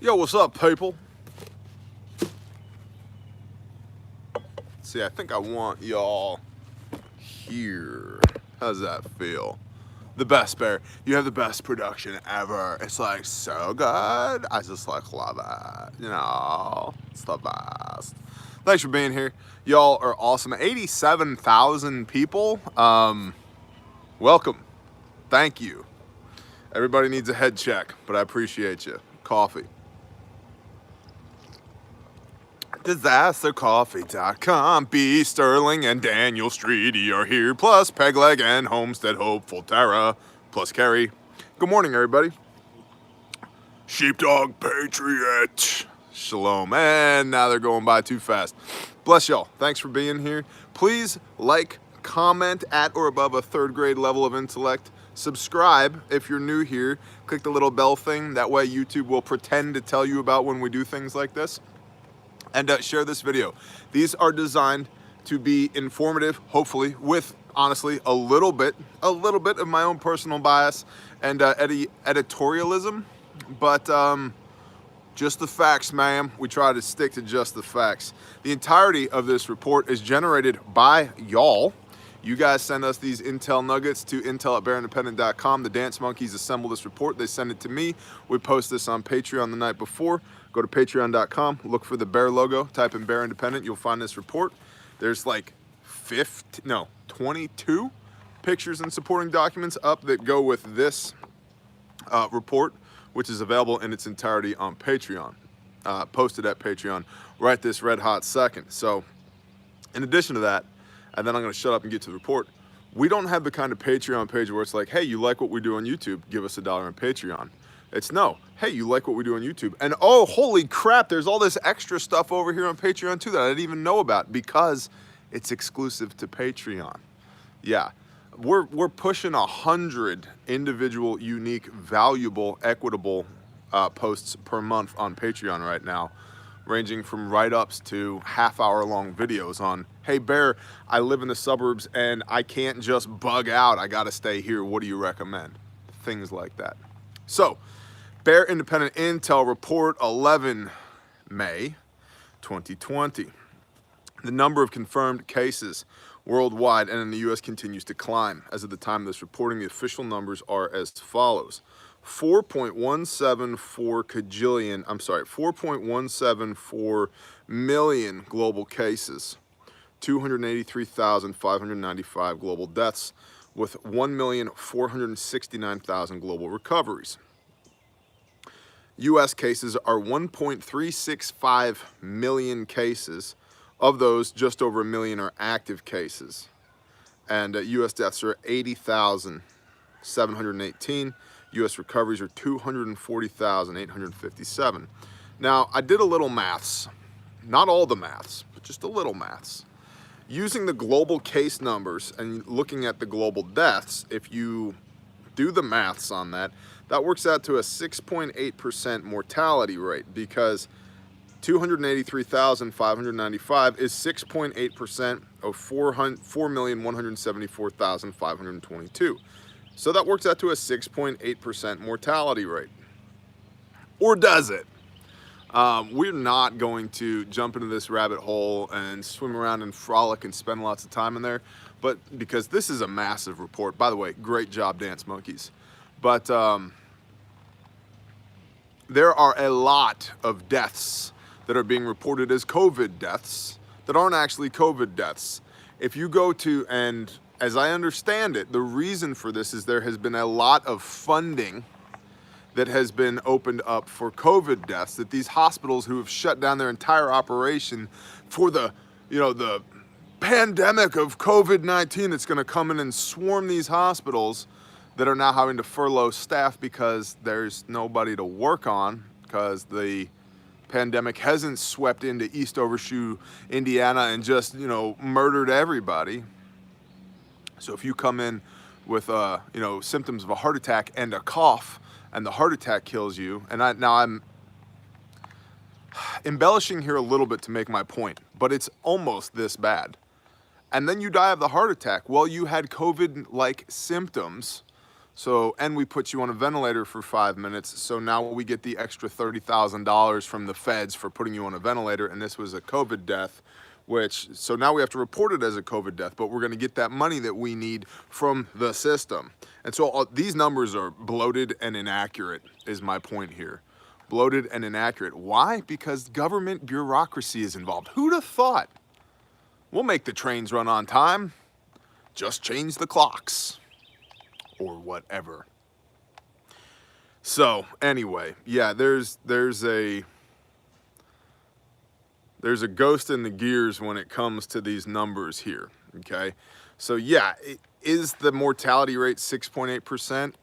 Yo, what's up, people? See, I think I want y'all here. How's that feel? The best, Bear. You have the best production ever. It's like so good. I just like love it. You know, it's the best. Thanks for being here. Y'all are awesome. 87,000 people. Welcome. Thank you. Everybody needs a head check, but I appreciate you. Coffee. DisasterCoffee.com. B. Sterling and Daniel Streety are here, plus Pegleg and Homestead Hopeful Tara, plus Kerry. Good morning, everybody. Sheepdog Patriot. Shalom. And now they're going by too fast. Bless y'all. Thanks for being here. Please like, comment at or above a 3rd grade level of intellect. Subscribe if you're new here. Click the little bell thing. That way YouTube will pretend to tell you about when we do things like this. And share this video. These are designed to be informative, hopefully, with honestly a little bit of my own personal bias and editorialism, but just the facts, ma'am. We try to stick to just the facts. The entirety of this report is generated by y'all. You guys send us these intel nuggets to intel@bearindependent.com. The Dance Monkeys assemble this report. They send it to me. We post this on Patreon the night before. Go to patreon.com, look for the bear logo, type in Bear Independent, you'll find this report. There's like 22 pictures and supporting documents up that go with this report, which is available in its entirety on Patreon, posted at Patreon right this red hot second. So in addition to that, and then I'm gonna shut up and get to the report, we don't have the kind of Patreon page where it's like, hey, you like what we do on YouTube, give us $1 on Patreon. It's no, hey, you like what we do on YouTube. And oh, holy crap, there's all this extra stuff over here on Patreon too that I didn't even know about because it's exclusive to Patreon. Yeah, we're pushing 100 individual, unique, valuable, equitable posts per month on Patreon right now, ranging from write-ups to half-hour-long videos on, hey, Bear, I live in the suburbs and I can't just bug out. I gotta stay here. What do you recommend? Things like that. So, Bear Independent Intel Report 11 May 2020. The number of confirmed cases worldwide and in the U.S. continues to climb. As of the time of this reporting, the official numbers are as follows. 4.174 million global cases, 283,595 global deaths, with 1,469,000 global recoveries. U.S. cases are 1.365 million cases. Of those, just over 1 million are active cases. And U.S. deaths are 80,718. U.S. recoveries are 240,857. Now, I did a little maths. Not all the maths, but just a little maths. Using the global case numbers and looking at the global deaths, if you do the maths on that, that works out to a 6.8% mortality rate because 283,595 is 6.8% of 4,174,522. So that works out to a 6.8% mortality rate. Or does it? We're not going to jump into this rabbit hole and swim around and frolic and spend lots of time in there, but because this is a massive report. By the way, great job, Dance Monkeys. But there are a lot of deaths that are being reported as COVID deaths that aren't actually COVID deaths. If you go to, and as I understand it, the reason for this is there has been a lot of funding that has been opened up for COVID deaths, that these hospitals who have shut down their entire operation for the, the pandemic of COVID-19 that's gonna come in and swarm these hospitals, that are now having to furlough staff because there's nobody to work on because the pandemic hasn't swept into East Overshoe, Indiana and just, murdered everybody. So if you come in with, symptoms of a heart attack and a cough and the heart attack kills you, and I'm embellishing here a little bit to make my point, but it's almost this bad. And then you die of the heart attack. Well, you had COVID-like symptoms So, and we put you on a ventilator for 5 minutes. So now we get the extra $30,000 from the feds for putting you on a ventilator. And this was a COVID death, so now we have to report it as a COVID death, but we're going to get that money that we need from the system. And so these numbers are bloated and inaccurate is my point here. Bloated and inaccurate. Why? Because government bureaucracy is involved. Who'd have thought? We'll make the trains run on time. Just change the clocks. Or whatever. So anyway, yeah, there's a ghost in the gears when it comes to these numbers here. Okay, so yeah, is the mortality rate 6.8%?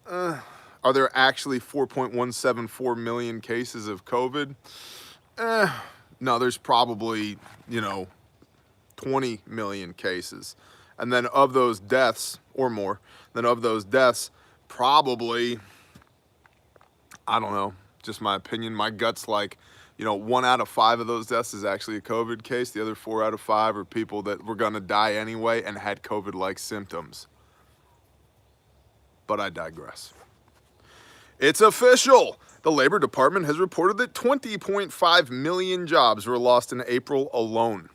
Are there actually 4.174 million cases of COVID? No, there's probably 20 million cases. And then of those deaths, or more, probably, I don't know, just my opinion, my gut's like, 1 out of 5 of those deaths is actually a COVID case. The other 4 out of 5 are people that were gonna die anyway and had COVID-like symptoms. But I digress. It's official. The Labor Department has reported that 20.5 million jobs were lost in April alone.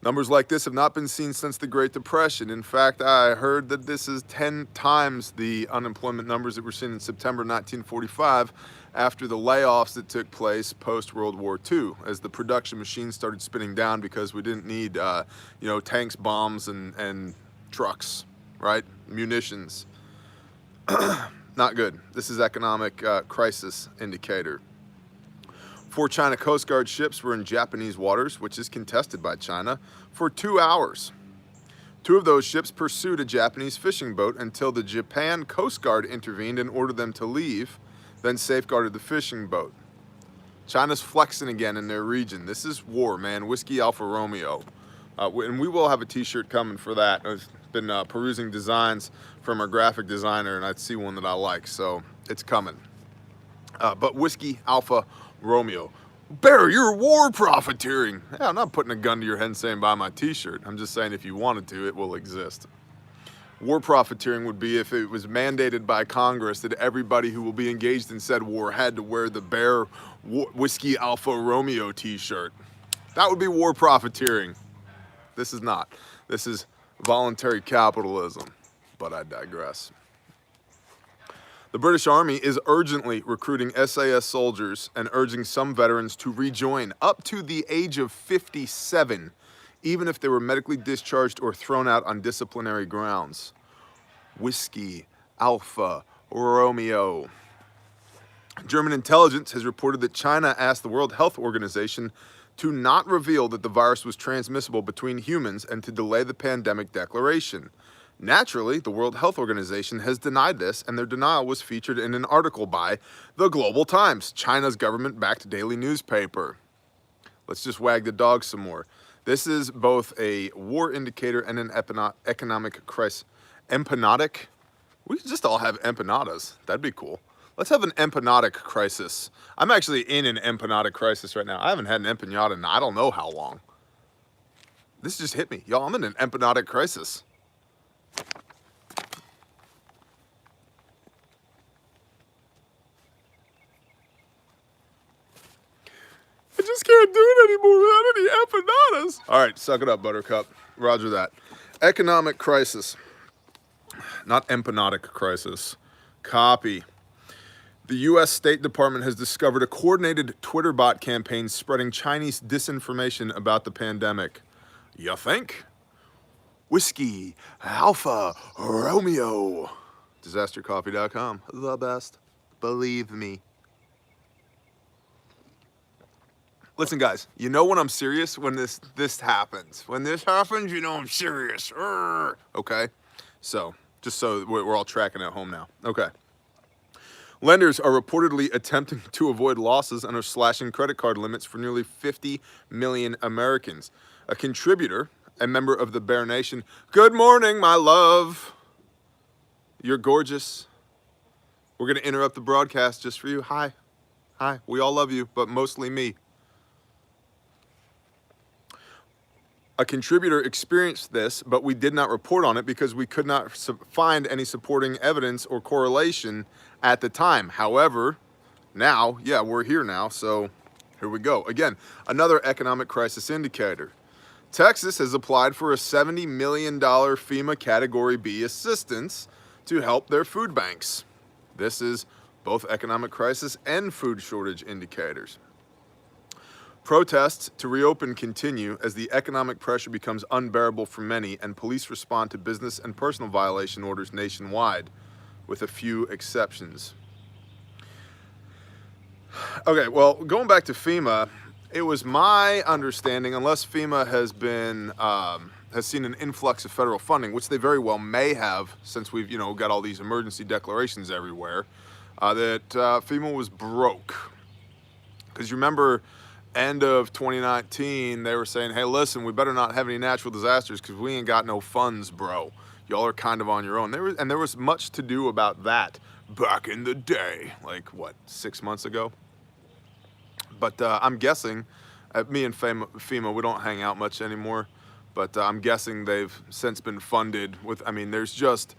Numbers like this have not been seen since the Great Depression. In fact, I heard that this is 10 times the unemployment numbers that were seen in September 1945 after the layoffs that took place post-World War II, as the production machines started spinning down because we didn't need, tanks, bombs, and trucks, right? Munitions. Not good. This is economic crisis indicator. 4 China Coast Guard ships were in Japanese waters, which is contested by China, for 2 hours. 2 of those ships pursued a Japanese fishing boat until the Japan Coast Guard intervened and ordered them to leave, then safeguarded the fishing boat. China's flexing again in their region. This is war, man. Whiskey Alpha Romeo. And we will have a t-shirt coming for that. I've been perusing designs from our graphic designer, and I see one that I like, so it's coming. But Whiskey Alpha Romeo. Barry, you're war profiteering. Yeah, I'm not putting a gun to your head and saying buy my t-shirt. I'm just saying if you wanted to, it will exist. War profiteering would be if it was mandated by Congress that everybody who will be engaged in said war had to wear the Bear Whiskey Alpha Romeo t-shirt. That would be war profiteering. This is not. This is voluntary capitalism. But I digress. The British Army is urgently recruiting SAS soldiers and urging some veterans to rejoin up to the age of 57, even if they were medically discharged or thrown out on disciplinary grounds. Whiskey Alpha Romeo. German intelligence has reported that China asked the World Health Organization to not reveal that the virus was transmissible between humans and to delay the pandemic declaration. Naturally, the World Health Organization has denied this, and their denial was featured in an article by The Global Times, China's government-backed daily newspaper. Let's just wag the dog some more. This is both a war indicator and an economic crisis. Empanatic? We could just all have empanadas. That'd be cool. Let's have an empanatic crisis. I'm actually in an empanatic crisis right now. I haven't had an empanada in I don't know how long. This just hit me. Y'all, I'm in an empanatic crisis. I just can't do it anymore without any empanadas. All right, suck it up, Buttercup. Roger that. Economic crisis. Not empanatic crisis. Copy. The U.S. State Department has discovered a coordinated Twitter bot campaign spreading Chinese disinformation about the pandemic. You think? Whiskey Alpha Romeo. DisasterCoffee.com. The best. Believe me. Listen, guys, you know when I'm serious? When this happens. When this happens, you know I'm serious. Okay? So, just so we're all tracking at home now. Okay. Lenders are reportedly attempting to avoid losses and are slashing credit card limits for nearly 50 million Americans. A contributor, a member of the Bear Nation. Good morning, my love. You're gorgeous. We're going to interrupt the broadcast just for you. Hi. Hi. We all love you, but mostly me. A contributor experienced this, but we did not report on it because we could not find any supporting evidence or correlation at the time. However, now, yeah, we're here now, so here we go. Again, another economic crisis indicator. Texas has applied for a $70 million FEMA Category B assistance to help their food banks. This is both economic crisis and food shortage indicators. Protests to reopen continue as the economic pressure becomes unbearable for many and police respond to business and personal violation orders nationwide, with a few exceptions. Okay, well, going back to FEMA, it was my understanding, unless FEMA has seen an influx of federal funding, which they very well may have since we've got all these emergency declarations everywhere, that FEMA was broke. Because you remember, end of 2019, they were saying, hey, listen, we better not have any natural disasters because we ain't got no funds, bro. Y'all are kind of on your own. There was much to do about that back in the day, like what, 6 months ago? But I'm guessing, me and FEMA, we don't hang out much anymore, but I'm guessing they've since been funded with, there's just,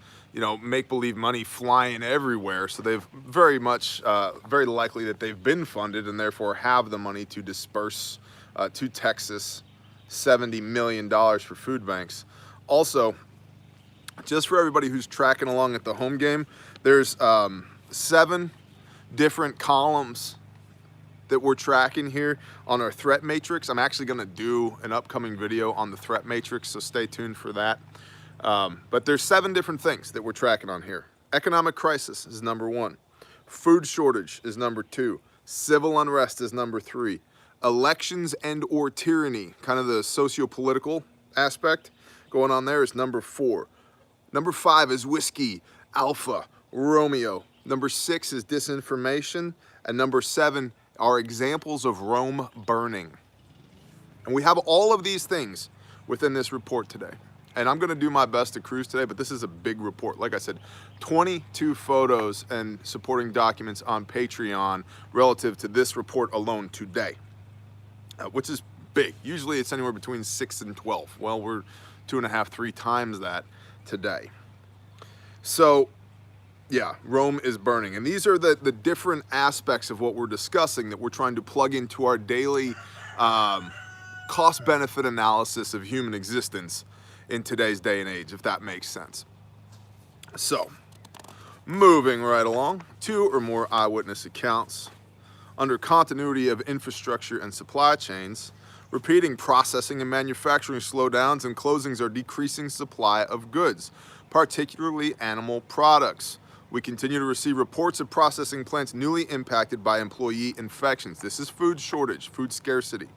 make-believe money flying everywhere, so they've very likely that they've been funded and therefore have the money to disperse to Texas $70 million for food banks. Also, just for everybody who's tracking along at the home game, there's 7 different columns that we're tracking here on our threat matrix. I'm actually gonna do an upcoming video on the threat matrix, so stay tuned for that. But there's 7 different things that we're tracking on here. Economic crisis is number 1. Food shortage is number 2. Civil unrest is number 3. Elections and or tyranny, kind of the socio-political aspect going on there, is number 4. Number 5 is whiskey, Alpha, Romeo. Number 6 is disinformation. And number 7 are examples of Rome burning. And we have all of these things within this report today. And I'm gonna do my best to cruise today, but this is a big report. Like I said, 22 photos and supporting documents on Patreon relative to this report alone today, which is big. Usually it's anywhere between 6 and 12. Well, we're 2.5, 3 times that today. So, yeah, Rome is burning. And these are the different aspects of what we're discussing that we're trying to plug into our daily cost-benefit analysis of human existence in today's day and age, if that makes sense. So, moving right along, 2 or more eyewitness accounts. Under continuity of infrastructure and supply chains, repeating processing and manufacturing slowdowns and closings are decreasing supply of goods, particularly animal products. We continue to receive reports of processing plants newly impacted by employee infections. This is food shortage, food scarcity.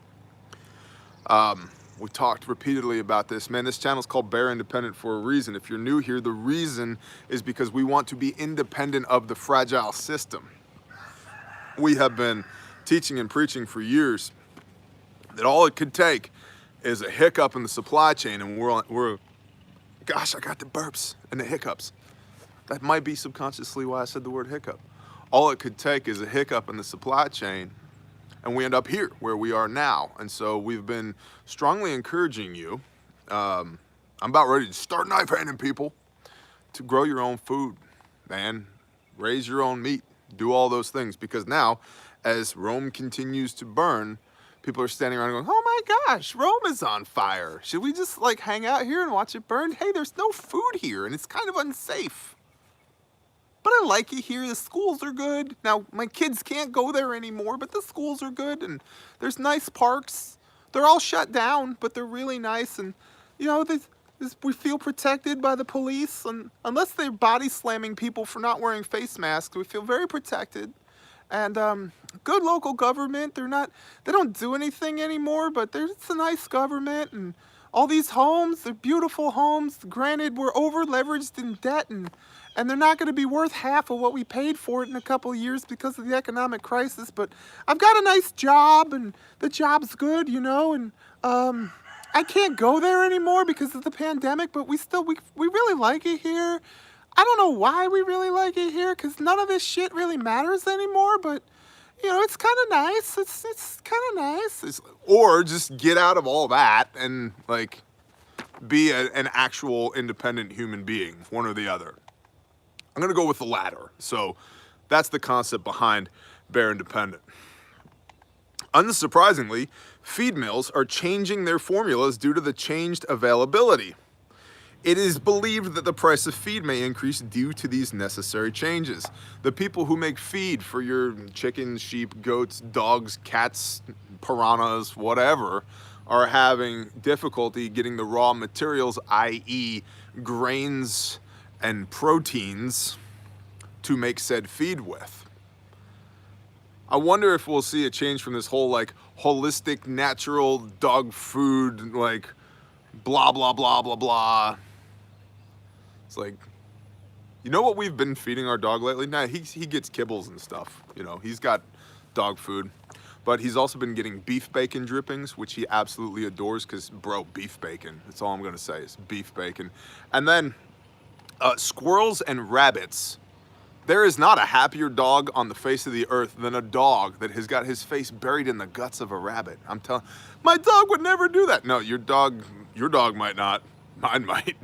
We talked repeatedly about this. Man, this channel is called Bear Independent for a reason. If you're new here, the reason is because we want to be independent of the fragile system. We have been teaching and preaching for years that all it could take is a hiccup in the supply chain, and gosh, I got the burps and the hiccups. That might be subconsciously why I said the word hiccup. All it could take is a hiccup in the supply chain, and we end up here where we are now. And so we've been strongly encouraging you. I'm about ready to start knife handing people to grow your own food, man. Raise your own meat, do all those things, because now as Rome continues to burn, people are standing around going, oh my gosh, Rome is on fire. Should we just like hang out here and watch it burn? Hey, there's no food here and it's kind of unsafe. But I like it here, the schools are good. Now, my kids can't go there anymore, but the schools are good and there's nice parks. They're all shut down, but they're really nice. And, we feel protected by the police. And unless they're body slamming people for not wearing face masks, we feel very protected. And good local government, they don't do anything anymore, but it's a nice government. And all these homes, they're beautiful homes. Granted, we're over leveraged in debt and they're not going to be worth half of what we paid for it in a couple of years because of the economic crisis. But I've got a nice job, and the job's good, and I can't go there anymore because of the pandemic, but we really like it here. I don't know why we really like it here, because none of this shit really matters anymore, but, you know, it's kind of nice. It's kind of nice. Or just get out of all that and like be an actual independent human being, one or the other. I'm gonna go with the latter. So that's the concept behind Bear Independent. Unsurprisingly, feed mills are changing their formulas due to the changed availability. It is believed that the price of feed may increase due to these necessary changes. The people who make feed for your chickens, sheep, goats, dogs, cats, piranhas, whatever, are having difficulty getting the raw materials, i.e. grains and proteins, to make said feed with. I wonder if we'll see a change from this whole like holistic, natural dog food, like blah, blah, blah, blah, blah. It's like, you know what we've been feeding our dog lately? Nah, he gets kibbles and stuff. You know, he's got dog food. But he's also been getting beef bacon drippings, which he absolutely adores because, bro, beef bacon. That's all I'm going to say is beef bacon. And then squirrels and rabbits. There is not a happier dog on the face of the earth than a dog that has got his face buried in the guts of a rabbit. I'm telling, my dog would never do that. No, your dog might not. Mine might.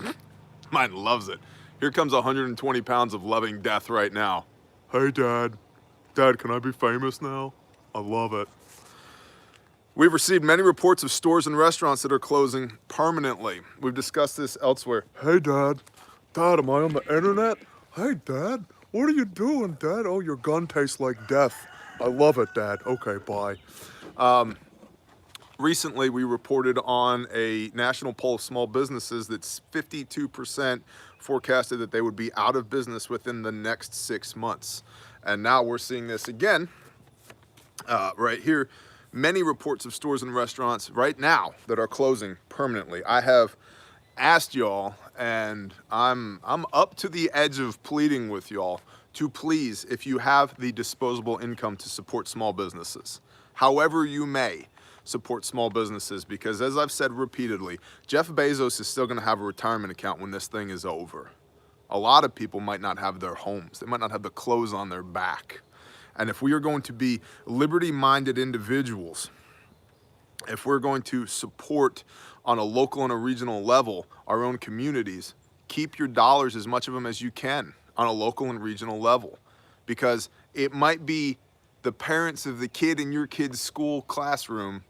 Mine loves it. Here comes 120 pounds of loving death right now. Hey, Dad. Dad, can I be famous now? I love it. We've received many reports of stores and restaurants that are closing permanently. We've discussed this elsewhere. Hey, Dad. Dad, am I on the internet? Hey, Dad. What are you doing, Dad? Oh, your gun tastes like death. I love it, Dad. Okay, bye. Recently, we reported on a national poll of small businesses that's 52% forecasted that they would be out of business within the next 6 months. And now we're seeing this again, right here. Many reports of stores and restaurants right now that are closing permanently. I have asked y'all, and I'm up to the edge of pleading with y'all to please, if you have the disposable income, to support small businesses. However you may, support small businesses, because as I've said repeatedly, Jeff Bezos is still going to have a retirement account when this thing is over. A lot of people might not have their homes. They might not have the clothes on their back. And if we are going to be liberty-minded individuals, if we're going to support on a local and a regional level our own communities, keep your dollars, as much of them as you can, on a local and regional level. Because it might be the parents of the kid in your kid's school classroom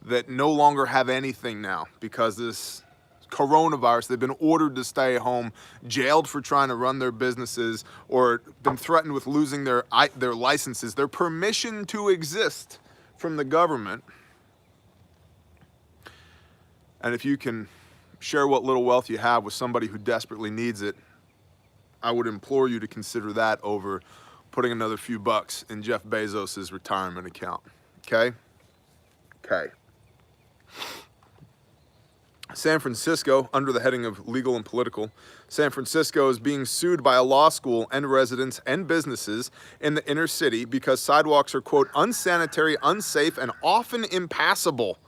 that no longer have anything now because this coronavirus, they've been ordered to stay home, jailed for trying to run their businesses, or been threatened with losing their licenses, their permission to exist from the government. And if you can share what little wealth you have with somebody who desperately needs it, I would implore you to consider that over putting another few bucks in Jeff Bezos' retirement account. Okay? Okay. San Francisco, under the heading of legal and political, San Francisco is being sued by a law school and residents and businesses in the inner city because sidewalks are, quote, unsanitary, unsafe, and often impassable,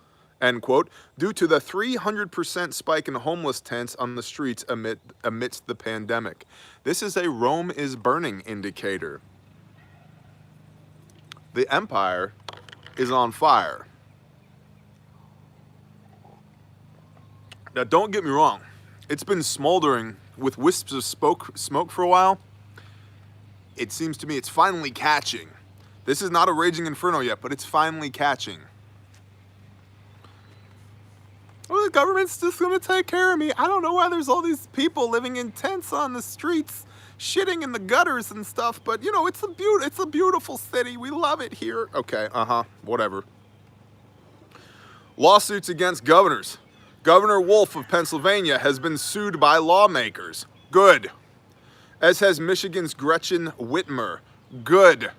end quote, due to the 300% spike in homeless tents on the streets amidst the pandemic. This is a Rome is burning indicator. The empire is on fire. Now, don't get me wrong. It's been smoldering with wisps of smoke for a while. It seems to me it's finally catching. This is not a raging inferno yet, but it's finally catching. Well, the government's just gonna take care of me. I don't know why there's all these people living in tents on the streets, shitting in the gutters and stuff, but you know, it's a beautiful city. We love it here. Okay, whatever. Lawsuits against governors. Governor Wolf of Pennsylvania has been sued by lawmakers. Good. As has Michigan's Gretchen Whitmer. Good.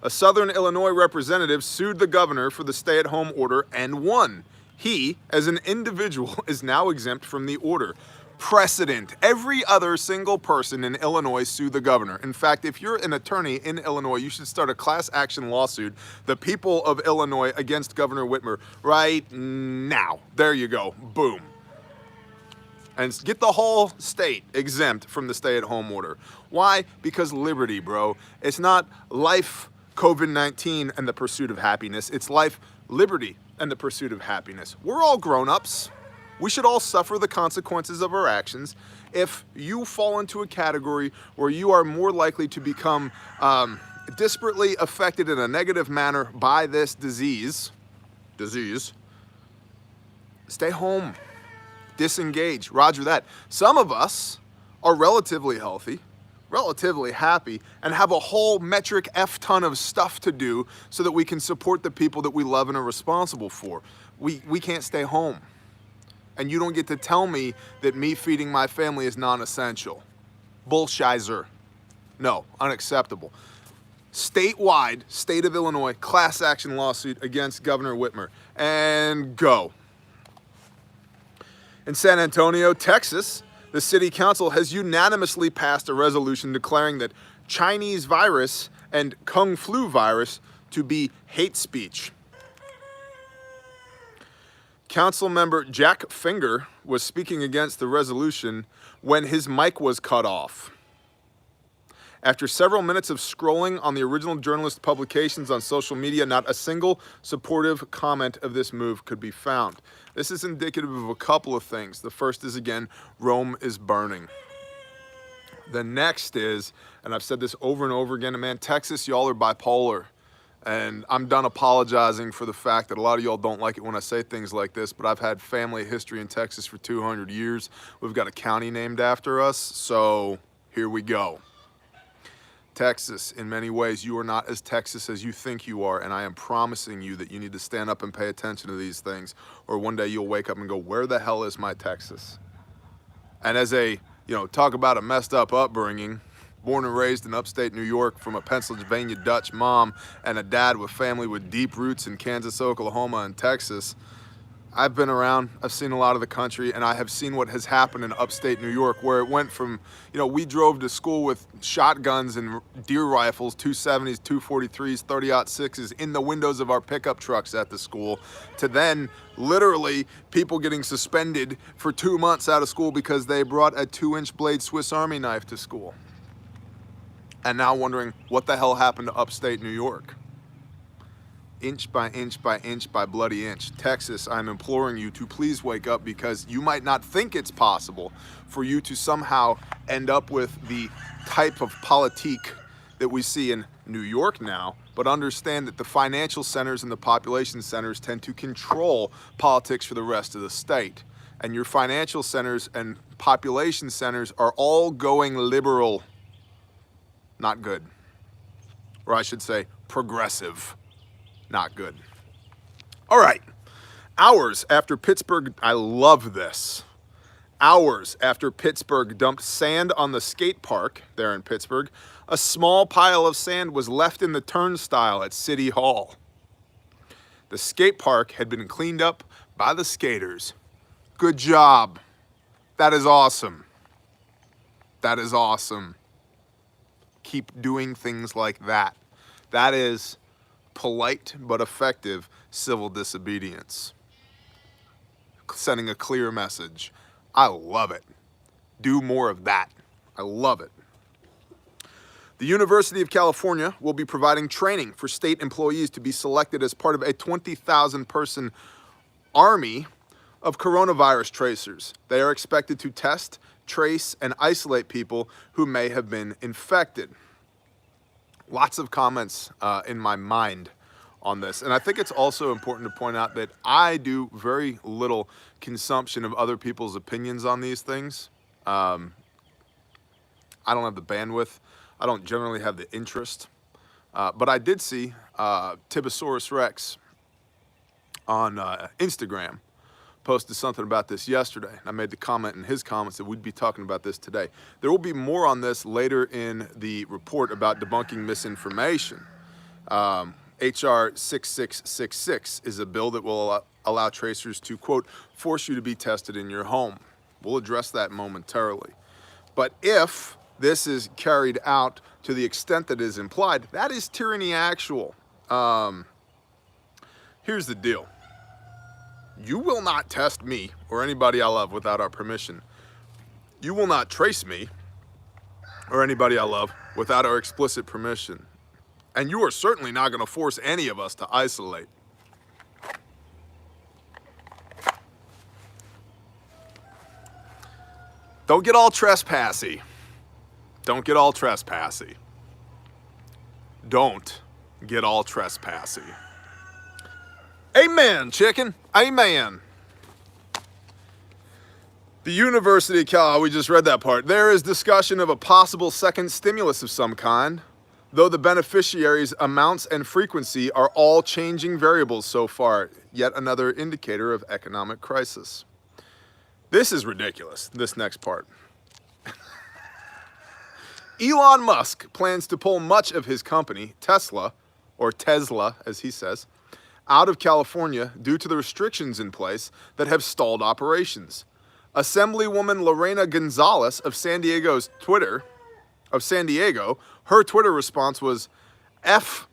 A Southern Illinois representative sued the governor for the stay-at-home order and won. He, as an individual, is now exempt from the order. Precedent. Every other single person in Illinois sued the governor. In fact, if you're an attorney in Illinois, you should start a class action lawsuit, the people of Illinois against Governor Whitmer, right now. There you go. Boom. And get the whole state exempt from the stay-at-home order. Why? Because liberty, bro. It's not life COVID-19 and the pursuit of happiness. It's life, liberty, and the pursuit of happiness. We're all grown-ups. We should all suffer the consequences of our actions. If you fall into a category where you are more likely to become disparately affected in a negative manner by this disease, stay home, disengage, roger that. Some of us are relatively healthy, relatively happy, and have a whole metric F ton of stuff to do so that we can support the people that we love and are responsible for. We can't stay home. And you don't get to tell me that me feeding my family is non-essential. Bullshizer. No, unacceptable. Statewide, state of Illinois, class action lawsuit against Governor Whitmer. And go. In San Antonio, Texas, the city council has unanimously passed a resolution declaring that Chinese virus and Kung Flu virus to be hate speech. Council member Jack Finger was speaking against the resolution when his mic was cut off. After several minutes of scrolling on the original journalist publications on social media, not a single supportive comment of this move could be found. This is indicative of a couple of things. The first is, again, Rome is burning. The next is, and I've said this over and over again, man, Texas, y'all are bipolar. And I'm done apologizing for the fact that a lot of y'all don't like it when I say things like this, but I've had family history in Texas for 200 years. We've got a county named after us, so here we go. Texas, in many ways, you are not as Texas as you think you are, and I am promising you that you need to stand up and pay attention to these things, or one day you'll wake up and go, where the hell is my Texas? And as a, talk about a messed up upbringing, born and raised in upstate New York from a Pennsylvania Dutch mom and a dad with family with deep roots in Kansas, Oklahoma, and Texas, I've been around, I've seen a lot of the country, and I have seen what has happened in upstate New York, where it went from, we drove to school with shotguns and deer rifles, 270s, 243s, 30-06s in the windows of our pickup trucks at the school, to then literally people getting suspended for 2 months out of school because they brought a 2-inch blade Swiss Army knife to school. And now wondering what the hell happened to upstate New York. Inch by inch by inch by bloody inch. Texas, I'm imploring you to please wake up, because you might not think it's possible for you to somehow end up with the type of politique that we see in New York now, but understand that the financial centers and the population centers tend to control politics for the rest of the state. And your financial centers and population centers are all going liberal. Not good. Or I should say progressive. Not good. All right. Hours after Pittsburgh, I love this. Hours after Pittsburgh dumped sand on the skate park there in Pittsburgh, a small pile of sand was left in the turnstile at City Hall. The skate park had been cleaned up by the skaters. Good job. That is awesome. That is awesome. Keep doing things like that. That is polite but effective civil disobedience. Sending a clear message. I love it. Do more of that. I love it. The University of California will be providing training for state employees to be selected as part of a 20,000 person army of coronavirus tracers. They are expected to test, trace, and isolate people who may have been infected. Lots of comments in my mind on this. And I think it's also important to point out that I do very little consumption of other people's opinions on these things. I don't have the bandwidth. I don't generally have the interest. But I did see Tibosaurus Rex on Instagram posted something about this yesterday. I made the comment in his comments that we'd be talking about this today. There will be more on this later in the report about debunking misinformation. HR 6666 is a bill that will allow tracers to, quote, force you to be tested in your home. We'll address that momentarily. But if this is carried out to the extent that is implied, that is tyranny actual. Here's the deal. You will not test me or anybody I love without our permission. You will not trace me or anybody I love without our explicit permission. And you are certainly not going to force any of us to isolate. Don't get all trespassy. Don't get all trespassy. Don't get all trespassy. Amen, chicken. Amen. The University of Cal, we just read that part. There is discussion of a possible second stimulus of some kind, though the beneficiaries' amounts and frequency are all changing variables so far. Yet another indicator of economic crisis. This is ridiculous, this next part. Elon Musk plans to pull much of his company, Tesla, or Tesla as he says, out of California due to the restrictions in place that have stalled operations. Assemblywoman Lorena Gonzalez of San Diego, her Twitter response was F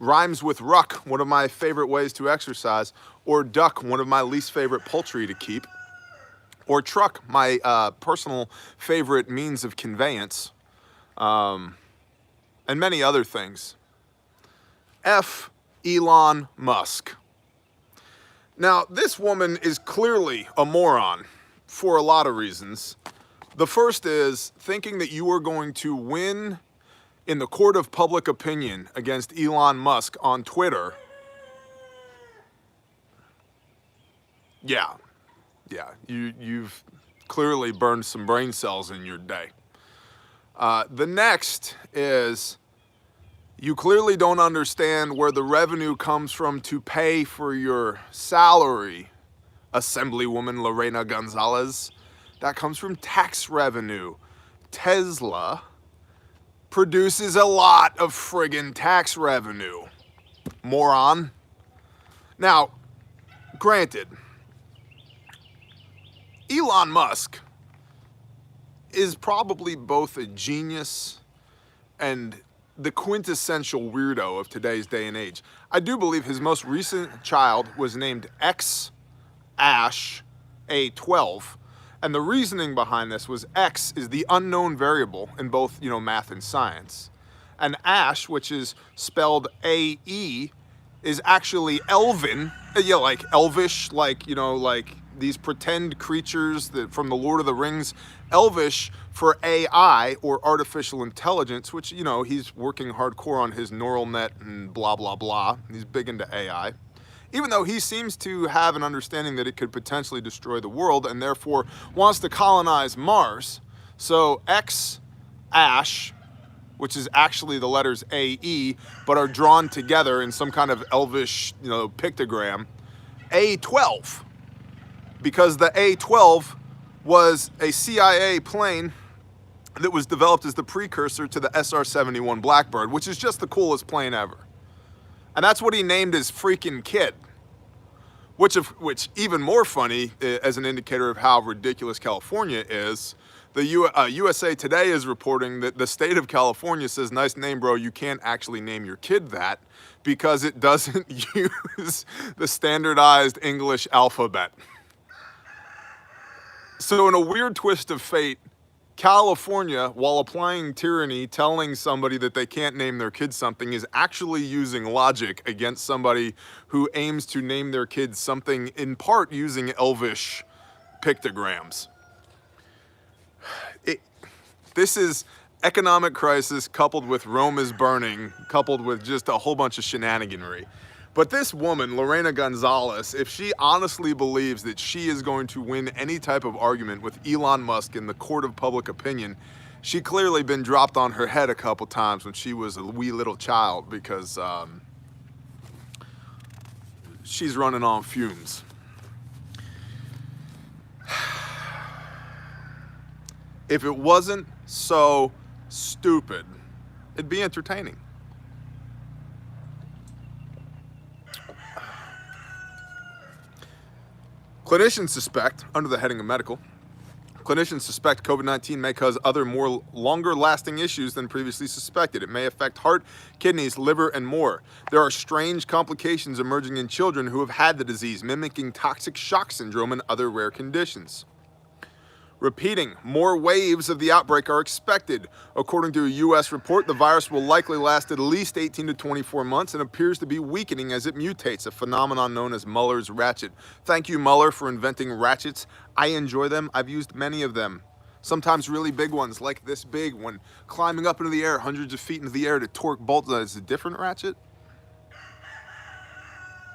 rhymes with ruck, one of my favorite ways to exercise, or duck, one of my least favorite poultry to keep, or truck, my personal favorite means of conveyance, and many other things. F Elon Musk. Now, this woman is clearly a moron for a lot of reasons. The first is thinking that you are going to win in the court of public opinion against Elon Musk on Twitter. Yeah, you've clearly burned some brain cells in your day. The next is you clearly don't understand where the revenue comes from to pay for your salary, Assemblywoman Lorena Gonzalez. That comes from tax revenue. Tesla produces a lot of friggin' tax revenue, moron. Now, granted, Elon Musk is probably both a genius and the quintessential weirdo of today's day and age. I do believe his most recent child was named X Ash A12, and the reasoning behind this was X is the unknown variable in both, math and science. And Ash, which is spelled A-E, is actually Elven, like Elvish, like these pretend creatures that from the Lord of the Rings. Elvish for AI, or artificial intelligence, which, he's working hardcore on his neural net and blah, blah, blah. He's big into AI. Even though he seems to have an understanding that it could potentially destroy the world and therefore wants to colonize Mars. So X Ash, which is actually the letters A-E, but are drawn together in some kind of Elvish, pictogram, A12. Because the A-12 was a CIA plane that was developed as the precursor to the SR-71 Blackbird, which is just the coolest plane ever. And that's what he named his freaking kid. Which even more funny, as an indicator of how ridiculous California is, the USA Today is reporting that the state of California says, nice name, bro, you can't actually name your kid that because it doesn't use the standardized English alphabet. So in a weird twist of fate, California, while applying tyranny, telling somebody that they can't name their kid something, is actually using logic against somebody who aims to name their kid something in part using Elvish pictograms. This is economic crisis coupled with Rome is burning, coupled with just a whole bunch of shenaniganry. But this woman, Lorena Gonzalez, if she honestly believes that she is going to win any type of argument with Elon Musk in the court of public opinion, she clearly been dropped on her head a couple times when she was a wee little child because she's running on fumes. If it wasn't so stupid, it'd be entertaining. Clinicians suspect, under the heading of medical, clinicians suspect COVID-19 may cause other more longer-lasting issues than previously suspected. It may affect heart, kidneys, liver, and more. There are strange complications emerging in children who have had the disease, mimicking toxic shock syndrome and other rare conditions. Repeating, more waves of the outbreak are expected. According to a U.S. report, the virus will likely last at least 18 to 24 months and appears to be weakening as it mutates, a phenomenon known as Muller's ratchet. Thank you, Muller, for inventing ratchets. I enjoy them. I've used many of them. Sometimes really big ones, like this big one, climbing up into the air, hundreds of feet into the air to torque bolts. Is it a different ratchet?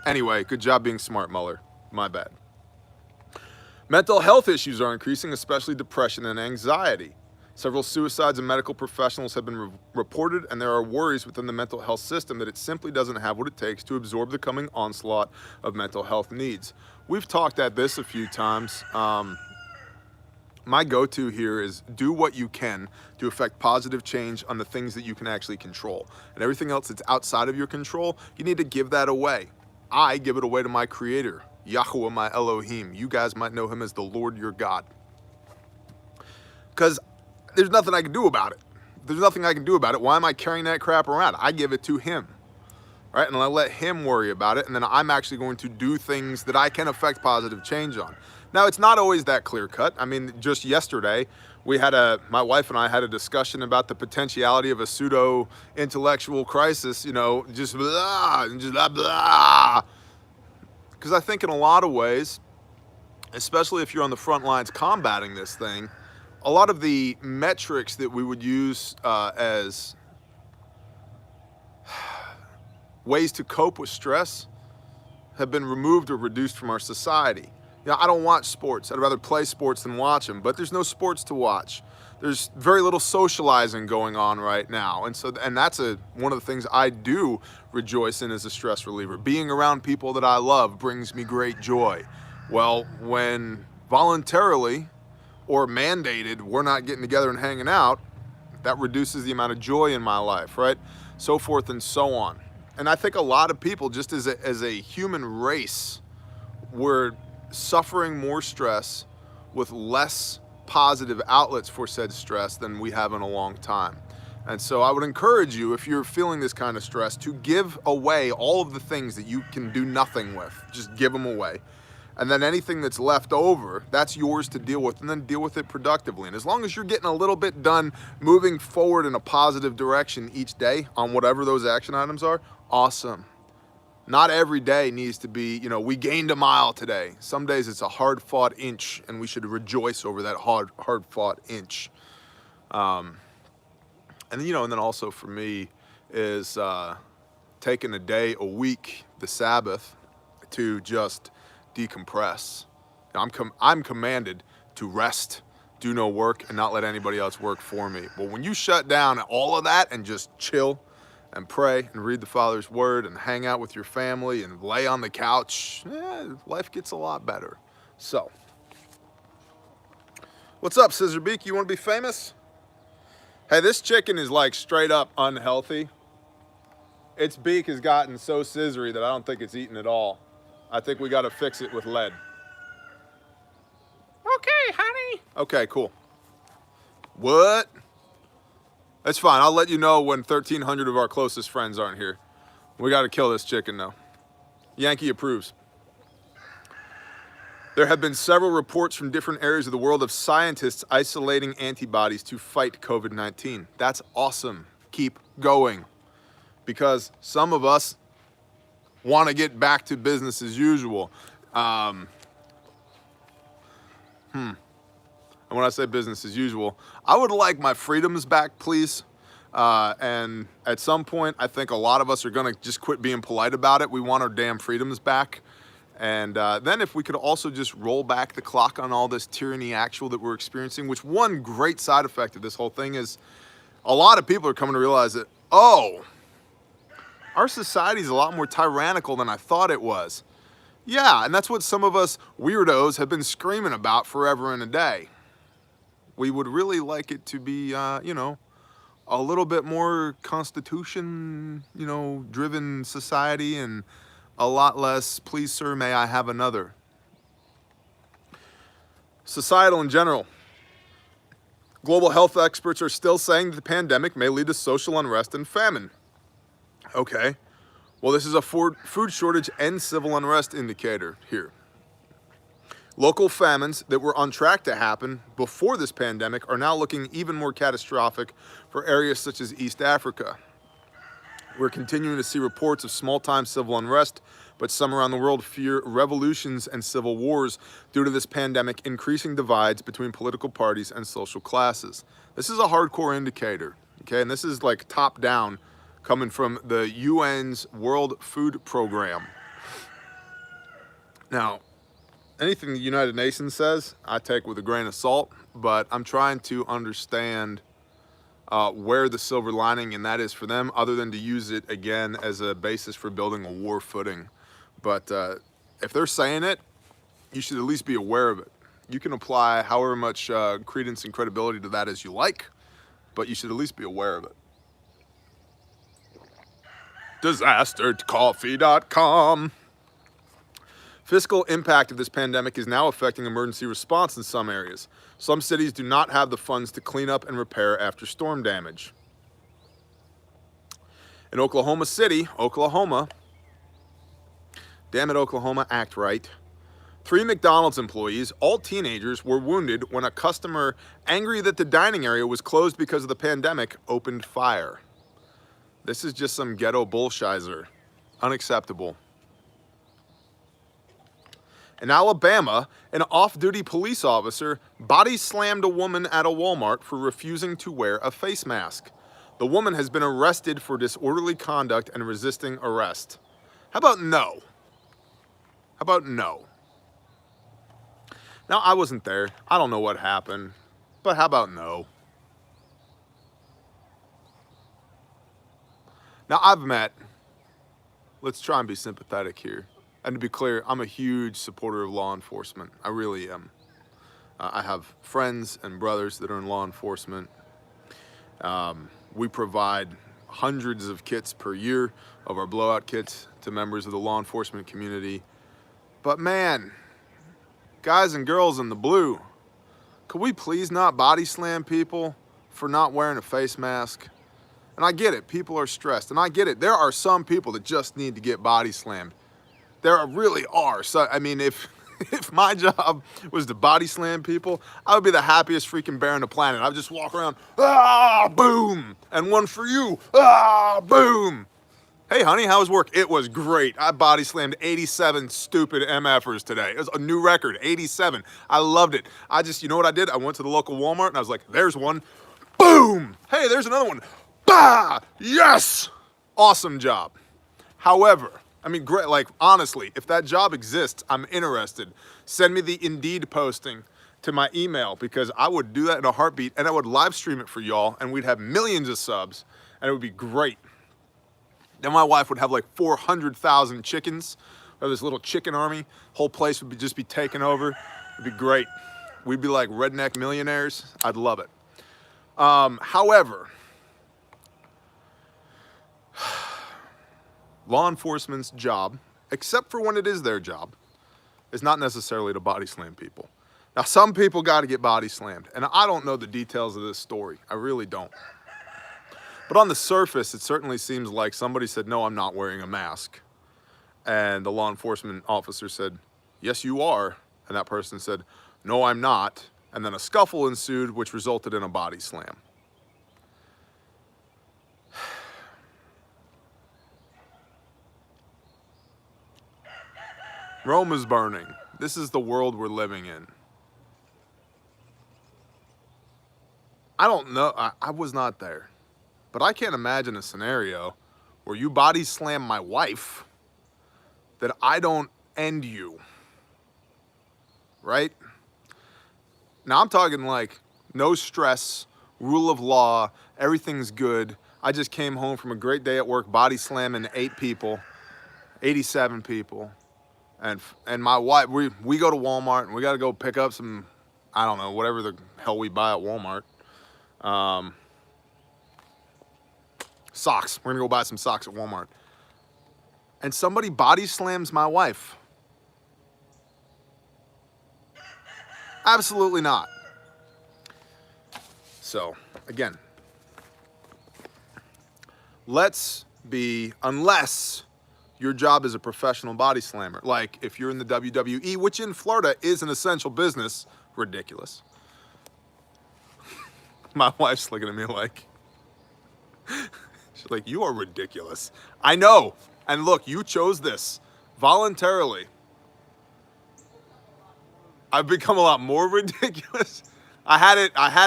Anyway, good job being smart, Muller. My bad. Mental health issues are increasing, especially depression and anxiety. Several suicides and medical professionals have been reported, and there are worries within the mental health system that it simply doesn't have what it takes to absorb the coming onslaught of mental health needs. We've talked at this a few times. My go-to here is do what you can to affect positive change on the things that you can actually control. And everything else that's outside of your control, you need to give that away. I give it away to my Creator, Yahuwah, my Elohim. You guys might know him as the Lord your God. Because there's nothing I can do about it. There's nothing I can do about it. Why am I carrying that crap around? I give it to him, right? And I let him worry about it. And then I'm actually going to do things that I can affect positive change on. Now, it's not always that clear cut. I mean, just yesterday, my wife and I had a discussion about the potentiality of a pseudo intellectual crisis, just blah, and just blah, blah. Because I think in a lot of ways, especially if you're on the front lines combating this thing, a lot of the metrics that we would use as ways to cope with stress have been removed or reduced from our society. I don't watch sports. I'd rather play sports than watch them, but there's no sports to watch. There's very little socializing going on right now. And that's one of the things I do rejoice in as a stress reliever. Being around people that I love brings me great joy. Well, when voluntarily or mandated we're not getting together and hanging out, that reduces the amount of joy in my life, right? So forth and so on. And I think a lot of people, just as a human race, we're suffering more stress with less positive outlets for said stress than we have in a long time. And so I would encourage you, if you're feeling this kind of stress, to give away all of the things that you can do nothing with. Just give them away. And then anything that's left over, that's yours to deal with, and then deal with it productively. And as long as you're getting a little bit done moving forward in a positive direction each day on whatever those action items are, awesome. Not every day needs to be, we gained a mile today. Some days it's a hard-fought inch, and we should rejoice over that hard-fought inch. And then also for me is taking a day a week, the Sabbath, to just decompress. I'm commanded to rest, do no work, and not let anybody else work for me. But when you shut down all of that and just chill and pray and read the Father's Word and hang out with your family and lay on the couch, life gets a lot better. So, what's up, Scissorbeak? You want to be famous? Hey, this chicken is like straight up unhealthy. Its beak has gotten so scissory that I don't think it's eaten at all. I think we got to fix it with lead. Okay, honey. Okay, cool. What? That's fine. I'll let you know when 1,300 of our closest friends aren't here. We got to kill this chicken, though. Yankee approves. There have been several reports from different areas of the world of scientists isolating antibodies to fight COVID-19. That's awesome. Keep going. Because some of us want to get back to business as usual. And when I say business as usual, I would like my freedoms back, please. And at some point, I think a lot of us are going to just quit being polite about it. We want our damn freedoms back. And then if we could also just roll back the clock on all this tyranny actual that we're experiencing, which one great side effect of this whole thing is a lot of people are coming to realize that, oh, our society is a lot more tyrannical than I thought it was. Yeah, and that's what some of us weirdos have been screaming about forever and a day. We would really like it to be, a little bit more constitution, driven society, and a lot less, please sir, may I have another. Societal in general. Global health experts are still saying that the pandemic may lead to social unrest and famine. Okay, well, this is a food shortage and civil unrest indicator here. Local famines that were on track to happen before this pandemic are now looking even more catastrophic for areas such as East Africa. We're continuing to see reports of small-time civil unrest, but some around the world fear revolutions and civil wars due to this pandemic, increasing divides between political parties and social classes. This is a hardcore indicator, okay? And this is like top-down, coming from the UN's World Food Program. Now, anything the United Nations says, I take with a grain of salt, but I'm trying to understand where the silver lining in that is for them, other than to use it again as a basis for building a war footing. But if they're saying it, you should at least be aware of it. You can apply however much credence and credibility to that as you like, but you should at least be aware of it. Disastercoffee.com. Fiscal impact of this pandemic is now affecting emergency response in some areas. Some cities do not have the funds to clean up and repair after storm damage. In Oklahoma City, Oklahoma, damn it, Oklahoma, act right. 3 McDonald's employees, all teenagers, were wounded when a customer, angry that the dining area was closed because of the pandemic, opened fire. This is just some ghetto bullshizer. Unacceptable. In Alabama, an off-duty police officer body slammed a woman at a Walmart for refusing to wear a face mask. The woman has been arrested for disorderly conduct and resisting arrest. How about no? How about no? Now, I wasn't there. I don't know what happened, but how about no? Now, I've met, let's try and be sympathetic here. And to be clear, I'm a huge supporter of law enforcement. I really am. I have friends and brothers that are in law enforcement. We provide hundreds of kits per year of our blowout kits to members of the law enforcement community. But man, guys and girls in the blue, could we please not body slam people for not wearing a face mask? And I get it, people are stressed, and I get it. There are some people that just need to get body slammed. There really are. So, I mean, if my job was to body slam people, I would be the happiest freaking bear on the planet. I would just walk around, ah, boom, and one for you, ah, boom. Hey, honey, how was work? It was great. I body slammed 87 stupid MFers today. It was a new record, 87. I loved it. You know what I did? I went to the local Walmart and I was like, there's one, boom. Hey, there's another one. Bah! Yes! Awesome job. However, I mean, great, like, honestly, if that job exists, I'm interested. Send me the Indeed posting to my email, because I would do that in a heartbeat, and I would live stream it for y'all, and we'd have millions of subs, and it would be great. Then my wife would have like 400,000 chickens. We have this little chicken army. Whole place would just be taken over. It'd be great. We'd be like redneck millionaires. I'd love it. However, law enforcement's job, except for when it is their job, is not necessarily to body slam people. Now, some people got to get body slammed, and I don't know the details of this story. I really don't. But on the surface, it certainly seems like somebody said, no, I'm not wearing a mask. And the law enforcement officer said, yes, you are. And that person said, no, I'm not. And then a scuffle ensued, which resulted in a body slam. Rome is burning. This is the world we're living in. I don't know. I was not there. But I can't imagine a scenario where you body slam my wife that I don't end you. Right? Now I'm talking like no stress, rule of law, everything's good. I just came home from a great day at work, body slamming 8 people, 87 people. And my wife, we go to Walmart and we got to go pick up some, I don't know, whatever the hell we buy at Walmart. Socks. We're going to go buy some socks at Walmart. And somebody body slams my wife. Absolutely not. So, again, let's be, unless your job is a professional body slammer. Like if you're in the WWE, which in Florida is an essential business, ridiculous. My wife's looking at me like, she's like, you are ridiculous. I know. And look, you chose this voluntarily. I've become a lot more ridiculous. I had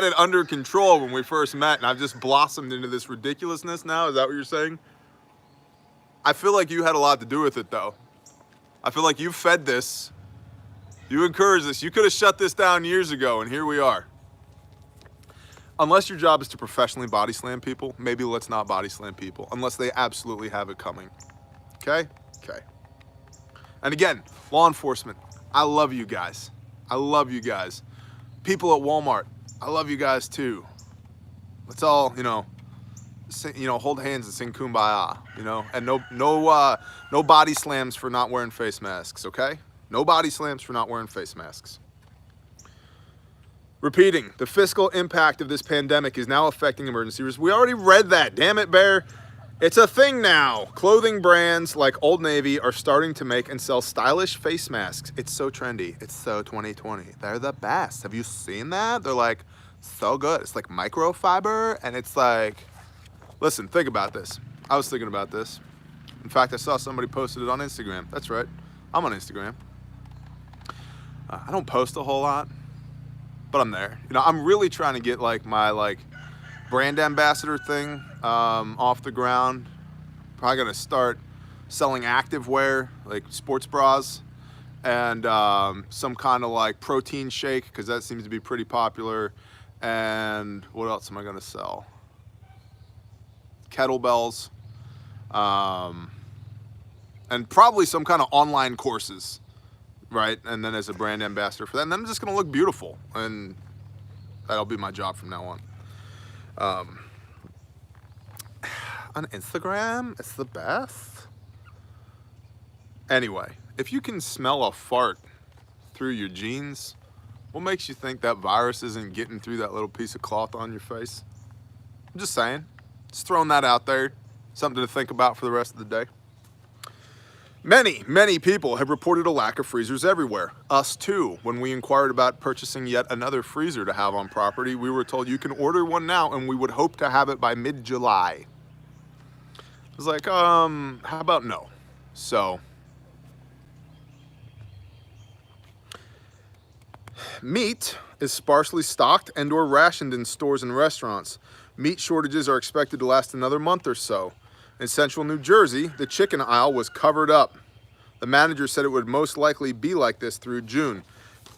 it under control when we first met, and I've just blossomed into this ridiculousness now. Is that what you're saying? I feel like you had a lot to do with it, though. I feel like you fed this. You encouraged this. You could have shut this down years ago, and here we are. Unless your job is to professionally body slam people, maybe let's not body slam people, unless they absolutely have it coming. Okay? Okay. And again, law enforcement, I love you guys. I love you guys. People at Walmart, I love you guys too. Let's all, hold hands and sing Kumbaya, and no body slams for not wearing face masks, okay? No body slams for not wearing face masks. Repeating, the fiscal impact of this pandemic is now affecting emergency response. We already read that, damn it, Bear. It's a thing now. Clothing brands like Old Navy are starting to make and sell stylish face masks. It's so trendy. It's so 2020. They're the best. Have you seen that? They're like so good. It's like microfiber, and it's like, listen, think about this. I was thinking about this. In fact, I saw somebody posted it on Instagram. That's right. I'm on Instagram. I don't post a whole lot, but I'm there. I'm really trying to get like my brand ambassador thing off the ground. Probably gonna start selling activewear, like sports bras, and some kind of like protein shake, because that seems to be pretty popular. And what else am I gonna sell? Kettlebells, and probably some kind of online courses, right? And then as a brand ambassador for that, and then I'm just gonna look beautiful, and that'll be my job from now on. On Instagram, it's the best. Anyway, if you can smell a fart through your jeans, what makes you think that virus isn't getting through that little piece of cloth on your face? I'm just saying, just throwing that out there. Something to think about for the rest of the day. Many people have reported a lack of freezers everywhere. Us too. When we inquired about purchasing yet another freezer to have on property, we were told you can order one now and we would hope to have it by mid-July. I was like, how about no? So, meat is sparsely stocked and or rationed in stores and restaurants. Meat shortages are expected to last another month or so. In central New Jersey, the chicken aisle was covered up. The manager said it would most likely be like this through June.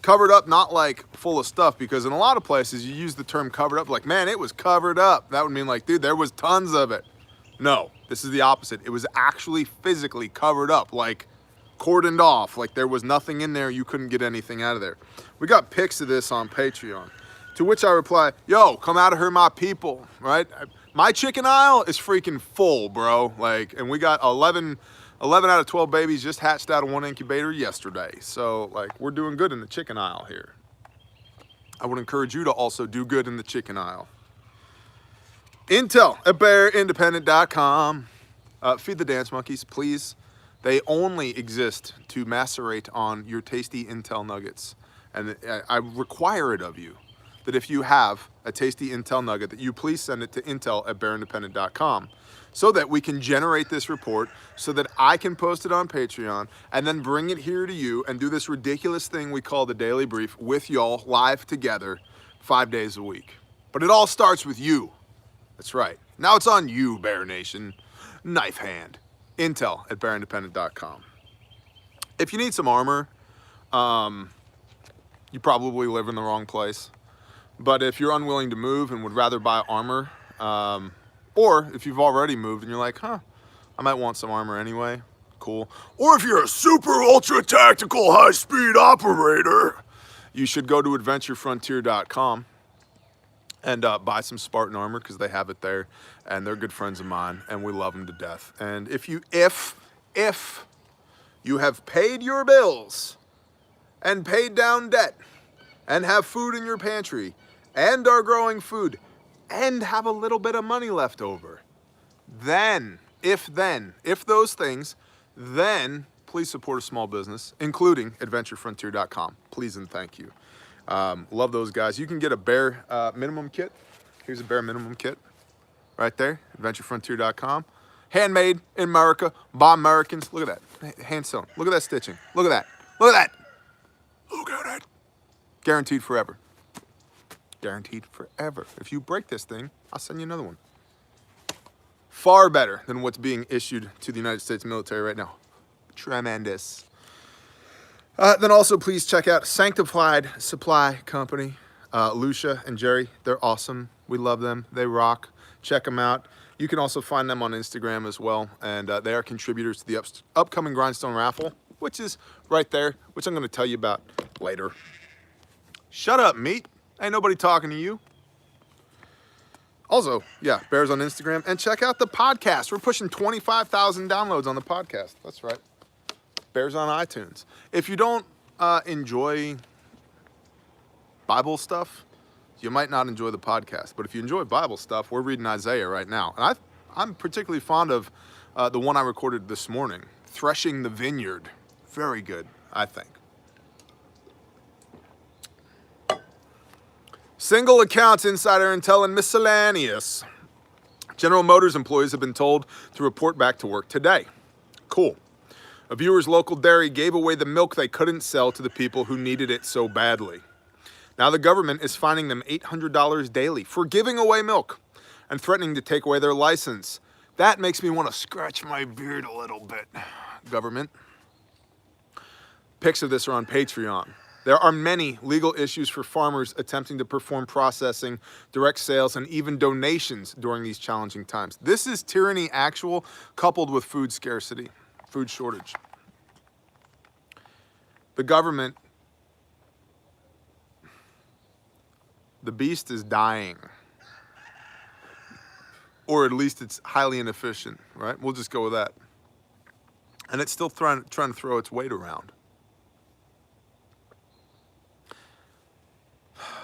Covered up, not like full of stuff, because in a lot of places you use the term covered up like, man, it was covered up. That would mean like, dude, there was tons of it. No, this is the opposite. It was actually physically covered up, like cordoned off, like there was nothing in there, you couldn't get anything out of there. We got pics of this on Patreon, to which I reply, yo, come out of here, my people, right? My chicken aisle is freaking full, bro. Like, and we got 11 out of 12 babies just hatched out of one incubator yesterday. So, like, we're doing good in the chicken aisle here. I would encourage you to also do good in the chicken aisle. Intel at bearindependent.com. Feed the dance monkeys, please. They only exist to macerate on your tasty Intel nuggets. And I require it of you that if you have a tasty Intel nugget, that you please send it to intel at bearindependent.com so that we can generate this report, so that I can post it on Patreon and then bring it here to you and do this ridiculous thing we call the Daily Brief with y'all live together 5 days a week. But it all starts with you. That's right. Now it's on you, Bear Nation. Knife hand. Intel at bearindependent.com. If you need some armor, you probably live in the wrong place. But if you're unwilling to move and would rather buy armor, or if you've already moved and you're like, I might want some armor anyway, cool. Or if you're a super ultra tactical high speed operator, you should go to adventurefrontier.com and buy some Spartan armor, because they have it there, and they're good friends of mine, and we love them to death. And if you have paid your bills and paid down debt and have food in your pantry and are growing food and have a little bit of money left over, if those things, then please support a small business, including adventurefrontier.com. Please and thank you. Love those guys. You can get a bear minimum kit. Here's a bear minimum kit right there, adventurefrontier.com. Handmade in America by Americans. Look at that, hand sewn. Look at that stitching. Look at that. Look at that. Look at it. Guaranteed forever. Guaranteed forever. If you break this thing, I'll send you another one. Far better than what's being issued to the United States military right now. Tremendous. Then also please check out Sanctified Supply Company. Lucia and Jerry, they're awesome. We love them. They rock. Check them out. You can also find them on Instagram as well. And they are contributors to the upcoming Grindstone raffle, which is right there, which I'm going to tell you about later. Shut up, meat. Ain't nobody talking to you. Also, yeah, Bears on Instagram. And check out the podcast. We're pushing 25,000 downloads on the podcast. That's right. Bears on iTunes. If you don't enjoy Bible stuff, you might not enjoy the podcast. But if you enjoy Bible stuff, we're reading Isaiah right now. And I'm particularly fond of the one I recorded this morning, Threshing the Vineyard. Very good, I think. Single accounts, insider intel, and miscellaneous. General Motors employees have been told to report back to work today. Cool. A viewer's local dairy gave away the milk they couldn't sell to the people who needed it so badly. Now the government is fining them $800 daily for giving away milk and threatening to take away their license. That makes me want to scratch my beard a little bit, government. Pics of this are on Patreon. There are many legal issues for farmers attempting to perform processing, direct sales, and even donations during these challenging times. This is tyranny actual, coupled with food scarcity, food shortage. The government, the beast is dying. Or at least it's highly inefficient, right? We'll just go with that. And it's still trying to throw its weight around.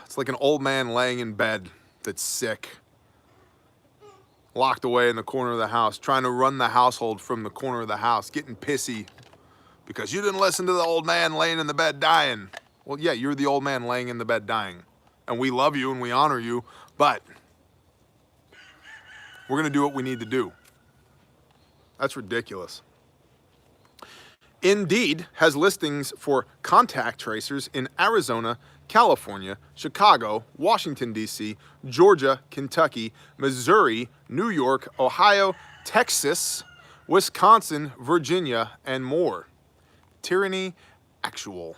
It's like an old man laying in bed that's sick, locked away in the corner of the house, trying to run the household from the corner of the house, getting pissy because you didn't listen to the old man laying in the bed dying. Well, yeah, you're the old man laying in the bed dying, and we love you and we honor you, but we're going to do what we need to do. That's ridiculous. Indeed has listings for contact tracers in Arizona, California, Chicago, Washington, D.C., Georgia, Kentucky, Missouri, New York, Ohio, Texas, Wisconsin, Virginia, and more. Tyranny actual.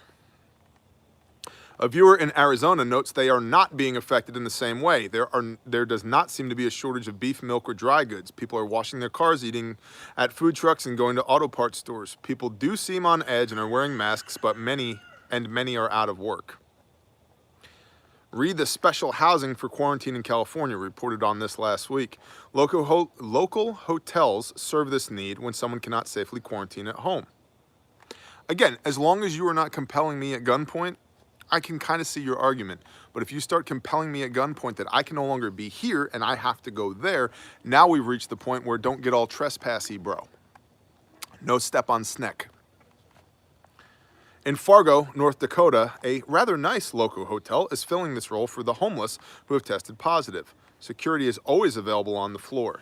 A viewer in Arizona notes they are not being affected in the same way. There does not seem to be a shortage of beef, milk, or dry goods. People are washing their cars, eating at food trucks, and going to auto parts stores. People do seem on edge and are wearing masks, but many are out of work. Read the special housing for quarantine in California reported on this last week. Local hotels serve this need when someone cannot safely quarantine at home. Again, as long as you are not compelling me at gunpoint, I can kind of see your argument. But if you start compelling me at gunpoint that I can no longer be here and I have to go there, now we've reached the point where don't get all trespassy, bro. No step on sneck. In Fargo, North Dakota, a rather nice local hotel is filling this role for the homeless who have tested positive. Security is always available on the floor.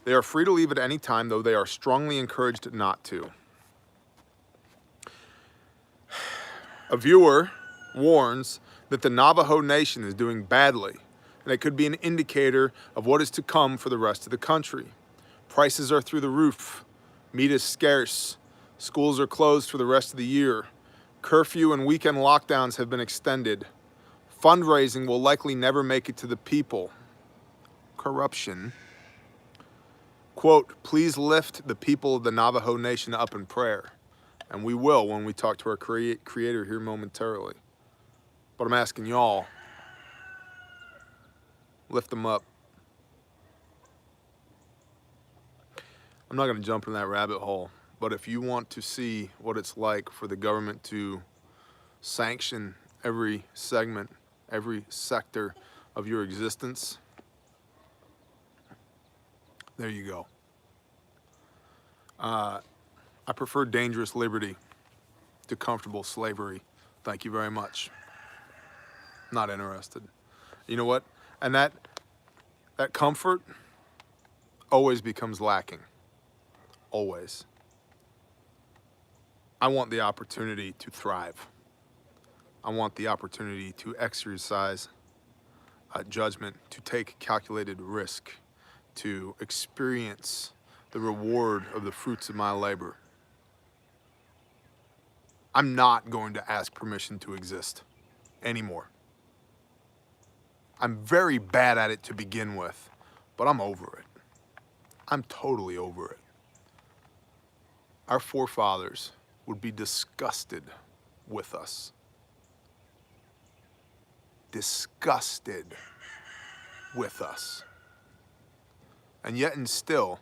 They are free to leave at any time, though they are strongly encouraged not to. A viewer warns that the Navajo Nation is doing badly, and it could be an indicator of what is to come for the rest of the country. Prices are through the roof. Meat is scarce. Schools are closed for the rest of the year. Curfew and weekend lockdowns have been extended. Fundraising will likely never make it to the people. Corruption. Quote, please lift the people of the Navajo Nation up in prayer. And we will when we talk to our creator here momentarily. But I'm asking y'all, lift them up. I'm not going to jump in that rabbit hole, but if you want to see what it's like for the government to sanction every segment, every sector of your existence, there you go. I prefer dangerous liberty to comfortable slavery. Thank you very much. Not interested. You know what? And that comfort always becomes lacking. Always. I want the opportunity to thrive. I want the opportunity to exercise judgment, to take calculated risk, to experience the reward of the fruits of my labor. I'm not going to ask permission to exist anymore. I'm very bad at it to begin with, but I'm over it. I'm totally over it. Our forefathers would be disgusted with us. Disgusted with us. And yet and still,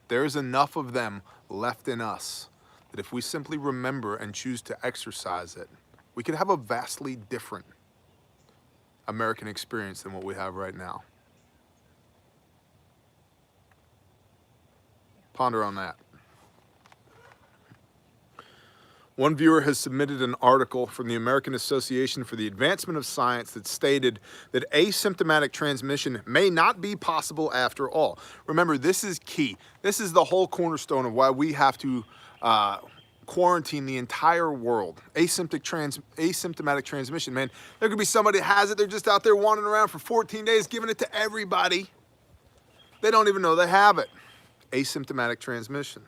there is enough of them left in us that if we simply remember and choose to exercise it, we could have a vastly different American experience than what we have right now. Ponder on that. One viewer has submitted an article from the American Association for the Advancement of Science that stated that asymptomatic transmission may not be possible after all. Remember, this is key. This is the whole cornerstone of why we have to quarantine the entire world. Asymptomatic transmission, man. There could be somebody that has it, they're just out there wandering around for 14 days giving it to everybody. They don't even know they have it. Asymptomatic transmission.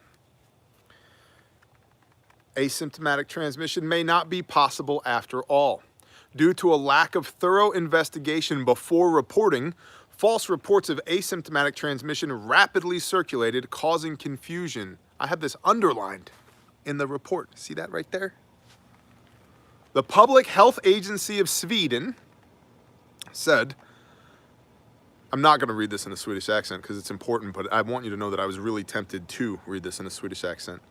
Asymptomatic transmission may not be possible after all. Due to a lack of thorough investigation before reporting, false reports of asymptomatic transmission rapidly circulated, causing confusion. I have this underlined in the report. See that right there? The Public Health Agency of Sweden said, I'm not going to read this in a Swedish accent because it's important, but I want you to know that I was really tempted to read this in a Swedish accent.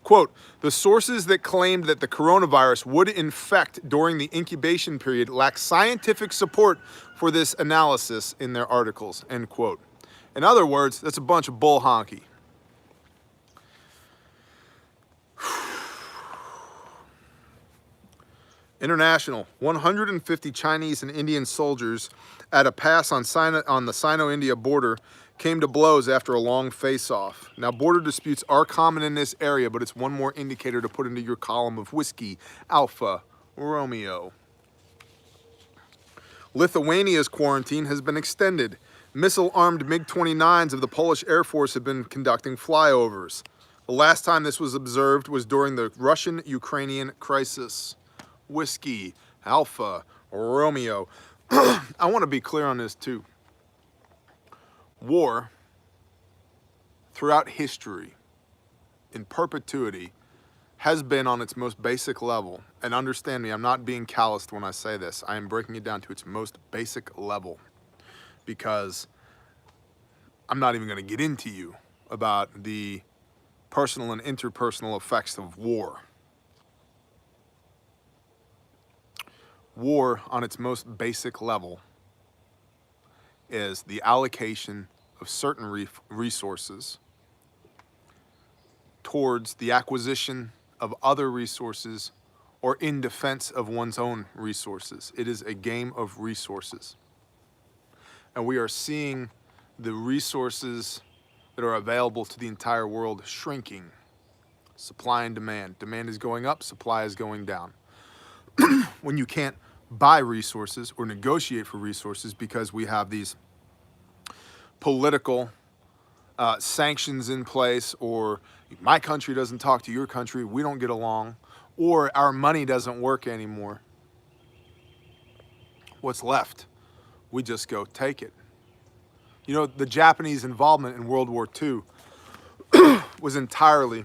Quote, the sources that claimed that the coronavirus would infect during the incubation period lack scientific support for this analysis in their articles, end quote. In other words, that's a bunch of bull honky. International, 150 Chinese and Indian soldiers at a pass on the Sino-India border came to blows after a long face-off. Now, border disputes are common in this area, but it's one more indicator to put into your column of whiskey, Alpha Romeo. Lithuania's quarantine has been extended. Missile-armed MiG-29s of the Polish Air Force have been conducting flyovers. The last time this was observed was during the Russian-Ukrainian crisis. Whiskey, Alpha Romeo. I want to be clear on this too. War, throughout history, in perpetuity, has been on its most basic level. And understand me, I'm not being calloused when I say this. I am breaking it down to its most basic level. Because I'm not even going to get into you about the personal and interpersonal effects of war. War, on its most basic level, is the allocation of certain resources towards the acquisition of other resources or in defense of one's own resources. It is a game of resources. And we are seeing the resources that are available to the entire world shrinking. Supply and demand. Demand is going up, supply is going down. When you can't buy resources or negotiate for resources because we have these political sanctions in place, or my country doesn't talk to your country, we don't get along, or our money doesn't work anymore. What's left? We just go take it. You know, the Japanese involvement in World War II was entirely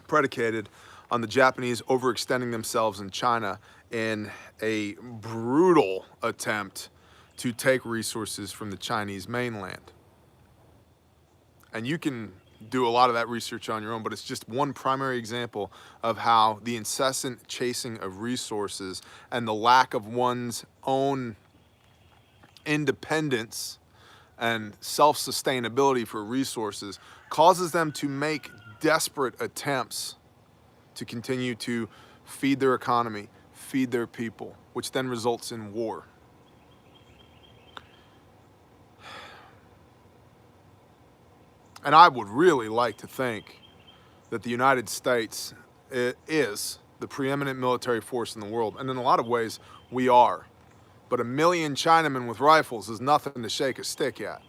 predicated on the Japanese overextending themselves in China in a brutal attempt to take resources from the Chinese mainland. And you can do a lot of that research on your own, but it's just one primary example of how the incessant chasing of resources and the lack of one's own independence and self-sustainability for resources causes them to make desperate attempts to continue to feed their economy, feed their people, which then results in war. And I would really like to think that the United States is the preeminent military force in the world. And in a lot of ways, we are. But 1 million Chinamen with rifles is nothing to shake a stick at.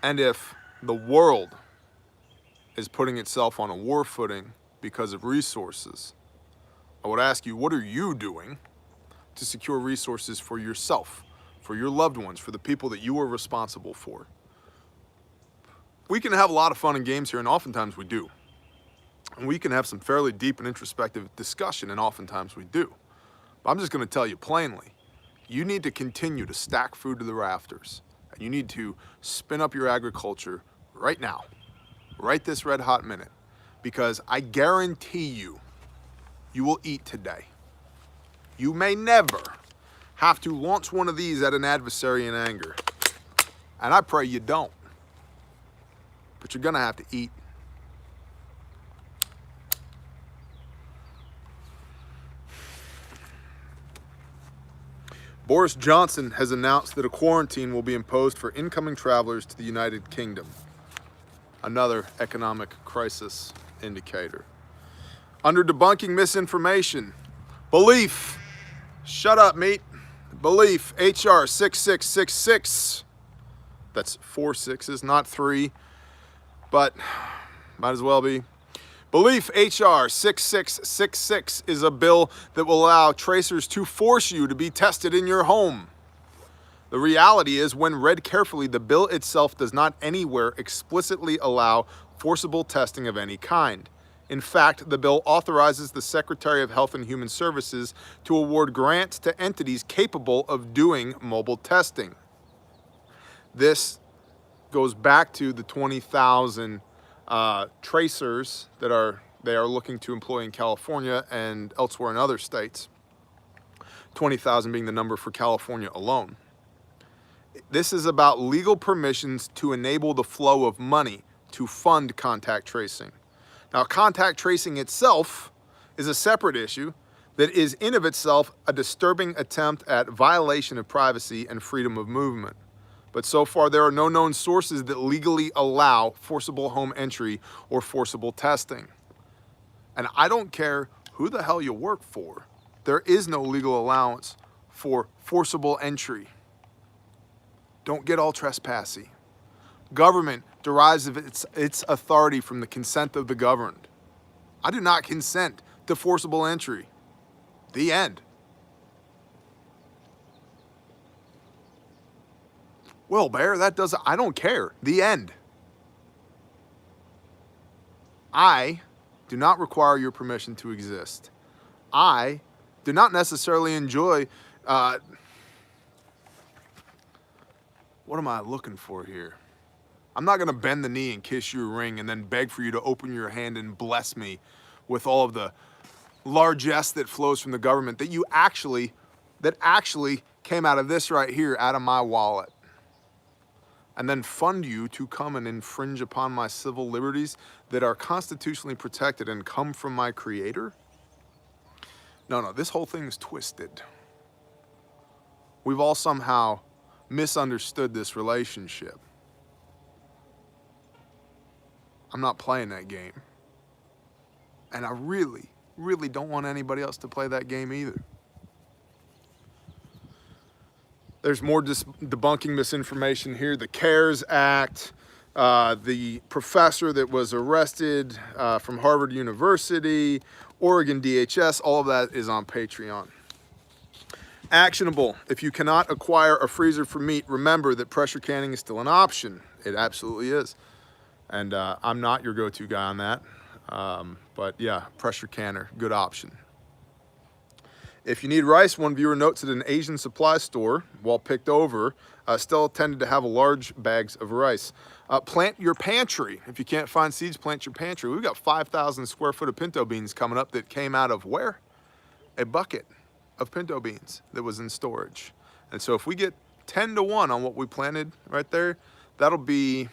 And if the world is putting itself on a war footing because of resources, I would ask you, what are you doing to secure resources for yourself, for your loved ones, for the people that you are responsible for? We can have a lot of fun and games here, and oftentimes we do. And we can have some fairly deep and introspective discussion, and oftentimes we do. But I'm just going to tell you plainly, you need to continue to stack food to the rafters, and you need to spin up your agriculture right now, right this red hot minute, because I guarantee you, you will eat today. You may never have to launch one of these at an adversary in anger, and I pray you don't. But you're gonna have to eat. Boris Johnson has announced that a quarantine will be imposed for incoming travelers to the United Kingdom. Another economic crisis indicator. Under debunking misinformation, belief, shut up, meat. Belief, HR 6666. That's 4 6s, not 3. But might as well be. Belief HR 6666 is a bill that will allow tracers to force you to be tested in your home. The reality is, when read carefully, the bill itself does not anywhere explicitly allow forcible testing of any kind. In fact, the bill authorizes the Secretary of Health and Human Services to award grants to entities capable of doing mobile testing. This goes back to the 20,000 tracers that they are looking to employ in California and elsewhere in other states. 20,000 being the number for California alone. This is about legal permissions to enable the flow of money to fund contact tracing. Now, contact tracing itself is a separate issue that is in of itself a disturbing attempt at violation of privacy and freedom of movement. But so far, there are no known sources that legally allow forcible home entry or forcible testing. And I don't care who the hell you work for, there is no legal allowance for forcible entry. Don't get all trespassy. Government derives of its authority from the consent of the governed. I do not consent to forcible entry. The end. Well, Bear, I don't care. The end. I do not require your permission to exist. I do not necessarily enjoy, what am I looking for here? I'm not gonna bend the knee and kiss your ring and then beg for you to open your hand and bless me with all of the largesse that flows from the government that actually came out of this right here, out of my wallet. And then fund you to come and infringe upon my civil liberties that are constitutionally protected and come from my creator? No, this whole thing is twisted. We've all somehow misunderstood this relationship. I'm not playing that game. And I really, really don't want anybody else to play that game either. There's more debunking misinformation here. The CARES Act, the professor that was arrested from Harvard University, Oregon DHS, all of that is on Patreon. Actionable. If you cannot acquire a freezer for meat, remember that pressure canning is still an option. It absolutely is. And I'm not your go-to guy on that. But yeah, pressure canner, good option. If you need rice, one viewer notes that an Asian supply store, while picked over, still tended to have large bags of rice. Plant your pantry. If you can't find seeds, plant your pantry. We've got 5,000 square foot of pinto beans coming up that came out of where? A bucket of pinto beans that was in storage. And so if we get 10 to 1 on what we planted right there. That'll be a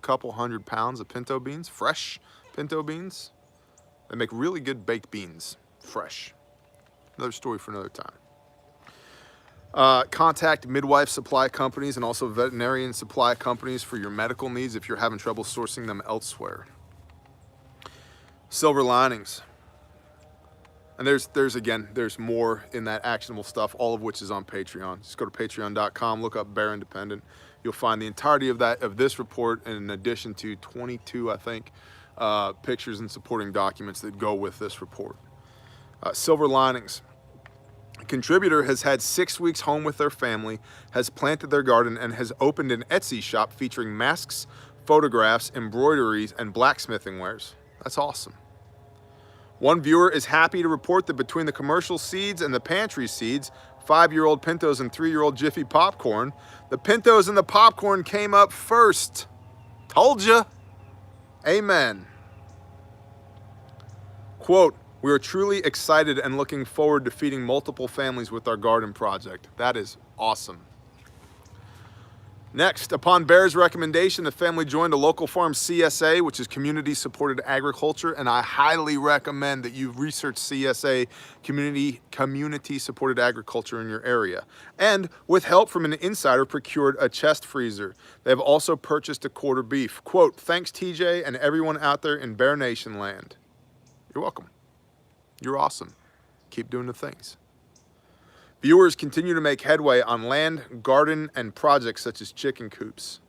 couple 100 pounds of pinto beans, fresh pinto beans. They make really good baked beans, fresh. Another story for another time. Contact midwife supply companies and also veterinarian supply companies for your medical needs if you're having trouble sourcing them elsewhere. Silver linings. And there's more in that actionable stuff, all of which is on Patreon. Just go to patreon.com, look up Bear Independent. You'll find the entirety of this report, in addition to 22, I think, pictures and supporting documents that go with this report. Silver linings. A contributor has had 6 weeks home with their family, has planted their garden, and has opened an Etsy shop featuring masks, photographs, embroideries, and blacksmithing wares. That's awesome. One viewer is happy to report that between the commercial seeds and the pantry seeds, 5-year-old pintos and 3-year-old Jiffy popcorn, the pintos and the popcorn came up first. Told ya. Amen. Quote, "We are truly excited and looking forward to feeding multiple families with our garden project." That is awesome. Next, upon Bear's recommendation, the family joined a local farm CSA, which is Community Supported Agriculture, and I highly recommend that you research CSA, Community Supported Agriculture, in your area. And with help from an insider, procured a chest freezer. They have also purchased a quarter beef. Quote, "Thanks TJ and everyone out there in Bear Nation land." You're welcome. You're awesome. Keep doing the things. Viewers continue to make headway on land, garden, and projects such as chicken coops.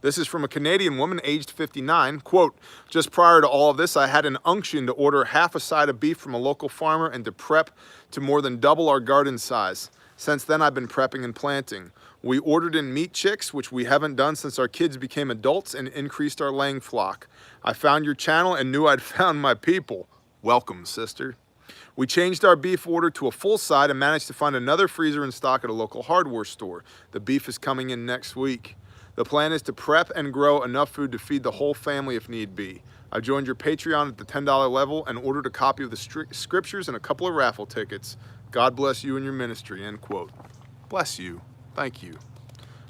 This is from a Canadian woman aged 59. Quote, "Just prior to all of this, I had an unction to order half a side of beef from a local farmer and to prep to more than double our garden size. Since then, I've been prepping and planting. We ordered in meat chicks, which we haven't done since our kids became adults, and increased our laying flock. I found your channel and knew I'd found my people." Welcome, sister. "We changed our beef order to a full side and managed to find another freezer in stock at a local hardware store. The beef is coming in next week. The plan is to prep and grow enough food to feed the whole family if need be. I joined your Patreon at the $10 level and ordered a copy of the scriptures and a couple of raffle tickets. God bless you and your ministry," end quote. Bless you. Thank you.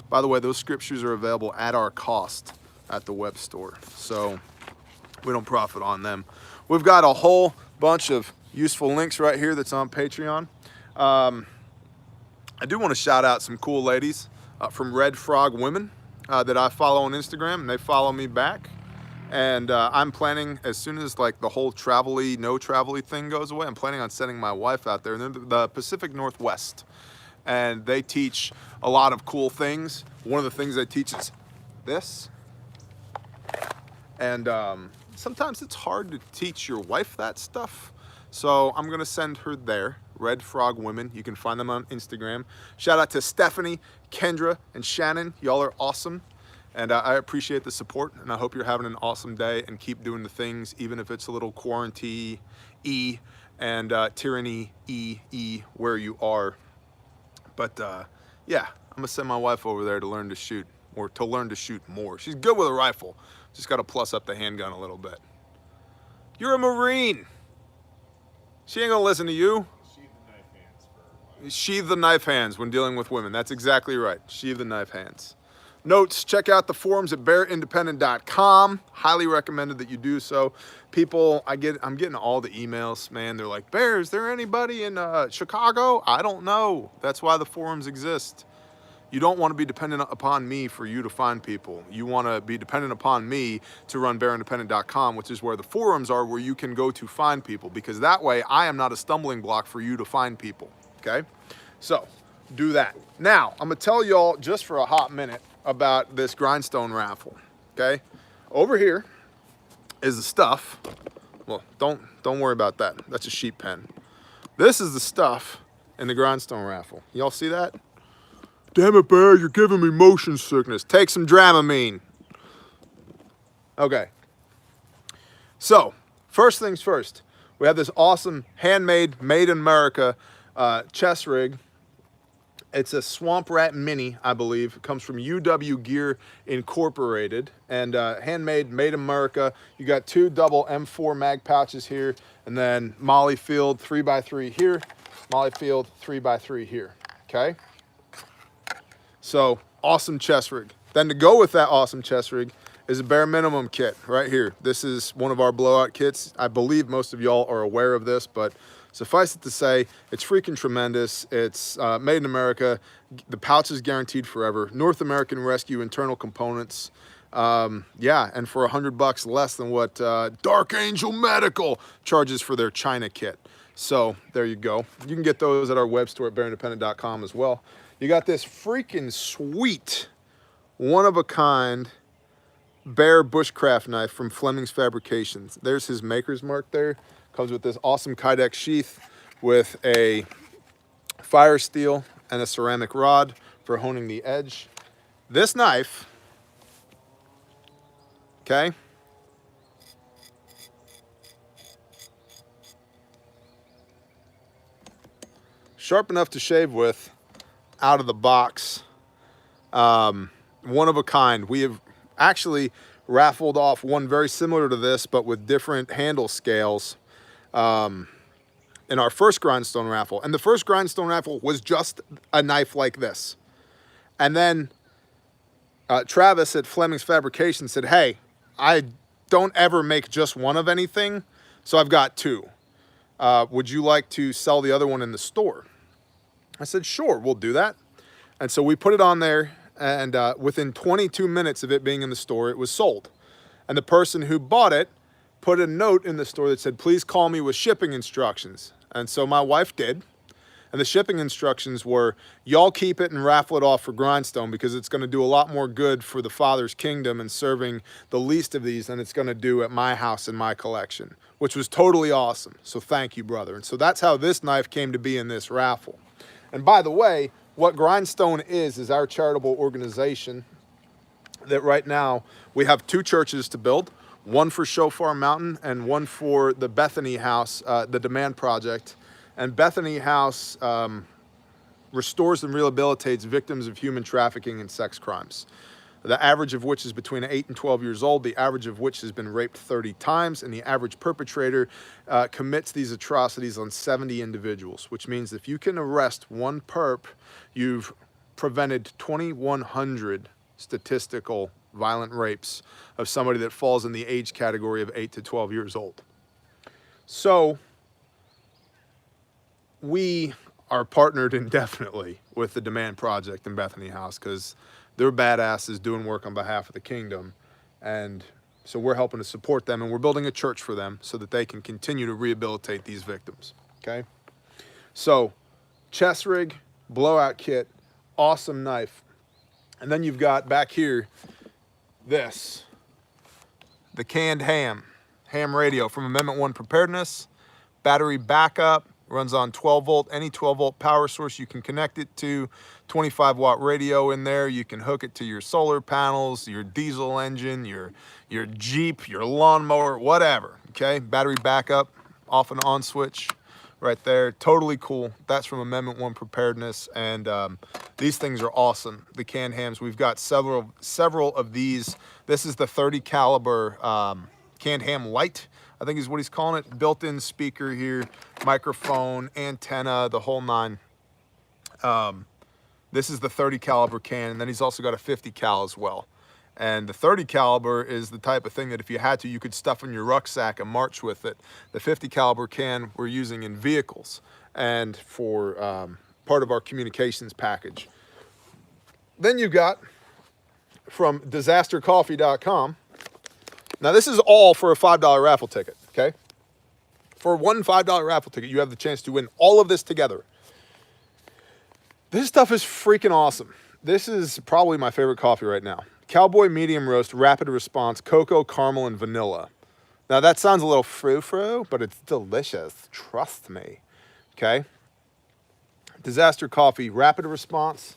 By the way, those scriptures are available at our cost at the web store, so we don't profit on them. We've got a whole bunch of useful links right here that's on Patreon. I do want to shout out some cool ladies from Red Frog Women that I follow on Instagram, and they follow me back. And I'm planning, as soon as like the whole travel-y, no travel-y thing goes away, I'm planning on sending my wife out there. And they're the Pacific Northwest, and they teach a lot of cool things. One of the things they teach is this. And sometimes it's hard to teach your wife that stuff. So I'm gonna send her there, Red Frog Women. You can find them on Instagram. Shout out to Stephanie, Kendra, and Shannon. Y'all are awesome. And I appreciate the support, and I hope you're having an awesome day and keep doing the things, even if it's a little quarantine-y and tyranny-y where you are. But yeah, I'm gonna send my wife over there to learn to shoot, or to learn to shoot more. She's good with a rifle. Just gotta plus up the handgun a little bit. You're a Marine. She ain't gonna listen to you. Sheathe the knife hands when dealing with women. That's exactly right. Sheathe the knife hands. Notes, check out the forums at bearindependent.com. Highly recommended that you do so. People, I'm getting all the emails, man. They're like, Bear, is there anybody in Chicago? I don't know. That's why the forums exist. You don't want to be dependent upon me for you to find people. You want to be dependent upon me to run bearindependent.com, which is where the forums are, where you can go to find people, because that way I am not a stumbling block for you to find people, okay? So do that. Now, I'm gonna tell y'all just for a hot minute about this grindstone raffle, okay? Over here is the stuff. Well, don't worry about that. That's a sheep pen. This is the stuff in the grindstone raffle. Y'all see that? Damn it, Bear, you're giving me motion sickness. Take some Dramamine. Okay. So, first things first. We have this awesome handmade, made in America chest rig. It's a Swamp Rat Mini, I believe. It comes from UW Gear Incorporated, and handmade, made in America. You got 2 double M4 mag pouches here, and then Molly Field 3x3 here, Molly Field 3x3 here, okay? So awesome chest rig. Then to go with that awesome chest rig is a bare minimum kit right here. This is one of our blowout kits. I believe most of y'all are aware of this, but suffice it to say, it's freaking tremendous. It's made in America. The pouch is guaranteed forever. North American Rescue internal components. Yeah, and for $100 less than what Dark Angel Medical charges for their China kit. So there you go. You can get those at our web store at bearindependent.com as well. You got this freaking sweet, one-of-a-kind bear bushcraft knife from Fleming's Fabrications. There's his maker's mark there. Comes with this awesome Kydex sheath with a fire steel and a ceramic rod for honing the edge. This knife, okay, sharp enough to shave with, out of the box, one of a kind. We have actually raffled off one very similar to this, but with different handle scales in our first grindstone raffle. And the first grindstone raffle was just a knife like this. And then Travis at Fleming's Fabrication said, hey, I don't ever make just one of anything, so I've got two. Would you like to sell the other one in the store? I said, sure, we'll do that. And so we put it on there, and within 22 minutes of it being in the store, it was sold. And the person who bought it put a note in the store that said, please call me with shipping instructions. And so my wife did. And the shipping instructions were, y'all keep it and raffle it off for grindstone, because it's going to do a lot more good for the Father's kingdom and serving the least of these than it's going to do at my house and my collection, which was totally awesome. So thank you, brother. And so that's how this knife came to be in this raffle. And by the way, what Grindstone is our charitable organization that right now we have 2 churches to build, one for Shofar Mountain and one for the Bethany House, the Demand Project. And Bethany House restores and rehabilitates victims of human trafficking and sex crimes, the average of which is between 8 and 12 years old, the average of which has been raped 30 times, and the average perpetrator commits these atrocities on 70 individuals, which means if you can arrest one perp, you've prevented 2,100 statistical violent rapes of somebody that falls in the age category of 8 to 12 years old. So we are partnered indefinitely with the Demand Project in Bethany House, because they're badasses doing work on behalf of the kingdom. And so we're helping to support them, and we're building a church for them so that they can continue to rehabilitate these victims, okay? So chest rig, blowout kit, awesome knife. And then you've got back here this, the canned ham radio from Amendment 1 Preparedness, battery backup, runs on 12 volt, any 12 volt power source you can connect it to, 25 watt radio in there. You can hook it to your solar panels, your diesel engine, your Jeep, your lawnmower, whatever, okay? Battery backup, off and on switch right there, totally cool. That's from Amendment 1 Preparedness, and these things are awesome, the canned hams. We've got several of these. This is the 30 caliber canned ham light, I think is what he's calling it. Built-in speaker here, microphone, antenna, the whole nine. This is the 30 caliber can, and then he's also got a 50 cal as well. And the 30 caliber is the type of thing that if you had to, you could stuff in your rucksack and march with it. The 50 caliber can we're using in vehicles and for part of our communications package. Then you've got from disastercoffee.com. Now this is all for a $5 raffle ticket, okay? For one $5 raffle ticket, you have the chance to win all of this together. This stuff is freaking awesome. This is probably my favorite coffee right now. Cowboy medium roast, rapid response, cocoa, caramel, and vanilla. Now that sounds a little frou-frou, but it's delicious. Trust me, okay? Disaster Coffee, rapid response.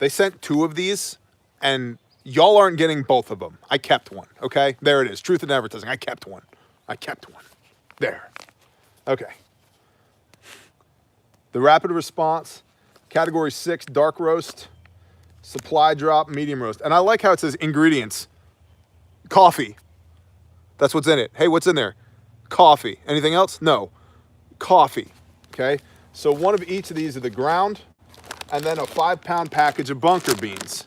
They sent 2 of these, and y'all aren't getting both of them. I kept one, okay? There it is, truth in advertising. I kept one. I kept one. There. Okay. The rapid response, category 6, dark roast, supply drop, medium roast. And I like how it says ingredients. Coffee. That's what's in it. Hey, what's in there? Coffee. Anything else? No. Coffee. Okay? So one of each of these are the ground, and then a 5-pound package of bunker beans.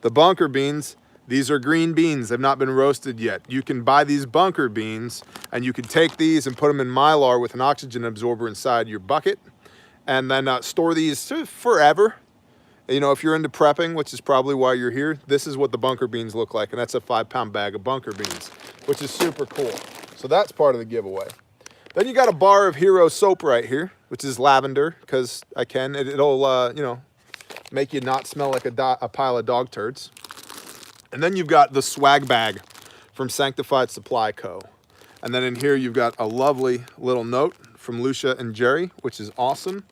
The bunker beans, these are green beans. They've not been roasted yet. You can buy these bunker beans, and you can take these and put them in Mylar with an oxygen absorber inside your bucket, and then store these forever. You know, if you're into prepping, which is probably why you're here, this is what the bunker beans look like, and that's a 5-pound bag of bunker beans, which is super cool. So that's part of the giveaway. Then you got a bar of Hero soap right here, which is lavender, because I can. It'll, you know, make you not smell like a pile of dog turds. And then you've got the swag bag from Sanctified Supply Co. And then in here you've got a lovely little note from Lucia and Jerry, which is awesome.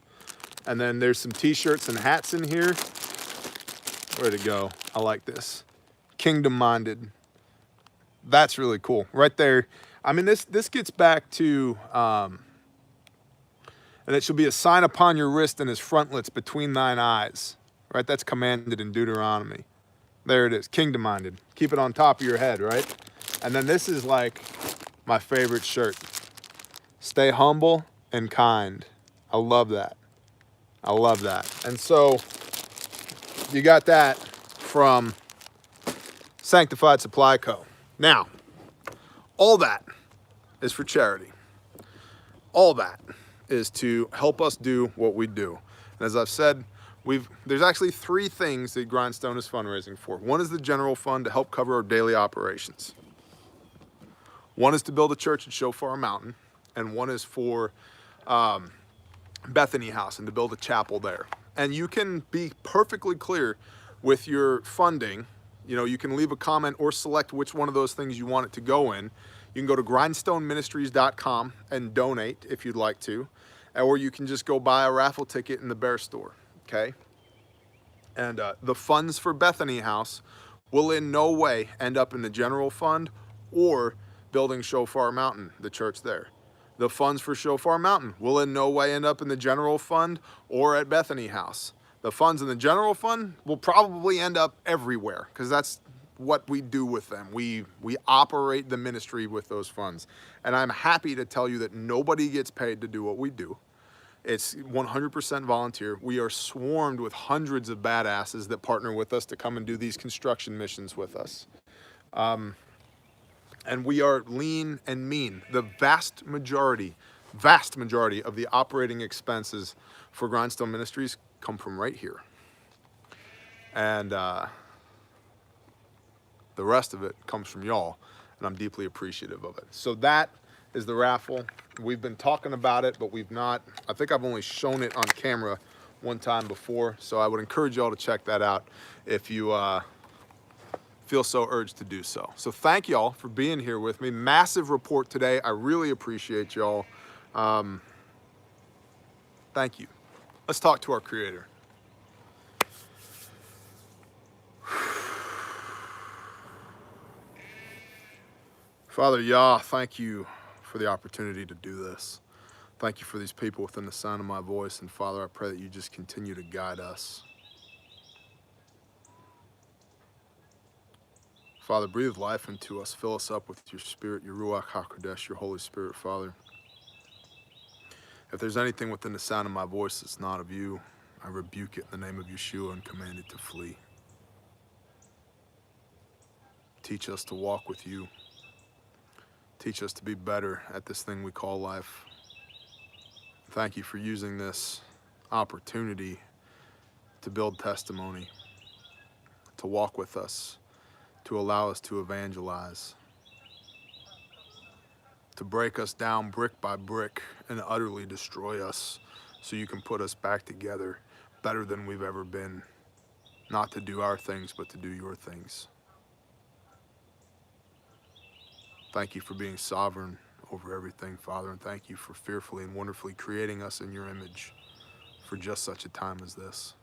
And then there's some t-shirts and hats in here. Where'd it go? I like this. Kingdom Minded. That's really cool. Right there. I mean, this gets back to, and it shall be a sign upon your wrist and his frontlets between thine eyes. Right? That's commanded in Deuteronomy. There it is, kingdom minded. Keep it on top of your head, right? And then this is like my favorite shirt. Stay humble and kind. I love that. I love that. And so you got that from Sanctified Supply Co. Now, all that is for charity. All that is to help us do what we do. And as I've said, there's actually 3 things that Grindstone is fundraising for. One is the general fund to help cover our daily operations. One is to build a church at Shofar Mountain, and one is for Bethany House and to build a chapel there. And you can be perfectly clear with your funding. You know, you can leave a comment or select which one of those things you want it to go in. You can go to grindstoneministries.com and donate if you'd like to, or you can just go buy a raffle ticket in the Bear store. Okay, and the funds for Bethany House will in no way end up in the general fund or building Shofar Mountain, the church there. The funds for Shofar Mountain will in no way end up in the general fund or at Bethany House. The funds in the general fund will probably end up everywhere, because that's what we do with them. We operate the ministry with those funds. And I'm happy to tell you that nobody gets paid to do what we do. It's 100% volunteer. We are swarmed with hundreds of badasses that partner with us to come and do these construction missions with us. And we are lean and mean. The vast majority of the operating expenses for Grindstone Ministries come from right here. And the rest of it comes from y'all, and I'm deeply appreciative of it. So that is the raffle. We've been talking about it, but we've not, I think I've only shown it on camera one time before, so I would encourage y'all to check that out if you feel so urged to do so. So thank y'all for being here with me. Massive report today. I really appreciate y'all. Thank you. Let's talk to our Creator. Father Yah, thank you for the opportunity to do this. Thank you for these people within the sound of my voice. And Father, I pray that you just continue to guide us. Father, breathe life into us. Fill us up with your Spirit, your Ruach HaKodesh, your Holy Spirit, Father. If there's anything within the sound of my voice that's not of you, I rebuke it in the name of Yeshua and command it to flee. Teach us to walk with you. Teach us to be better at this thing we call life. Thank you for using this opportunity to build testimony, to walk with us, to allow us to evangelize, to break us down brick by brick and utterly destroy us so you can put us back together better than we've ever been, not to do our things, but to do your things. Thank you for being sovereign over everything, Father, and thank you for fearfully and wonderfully creating us in your image for just such a time as this.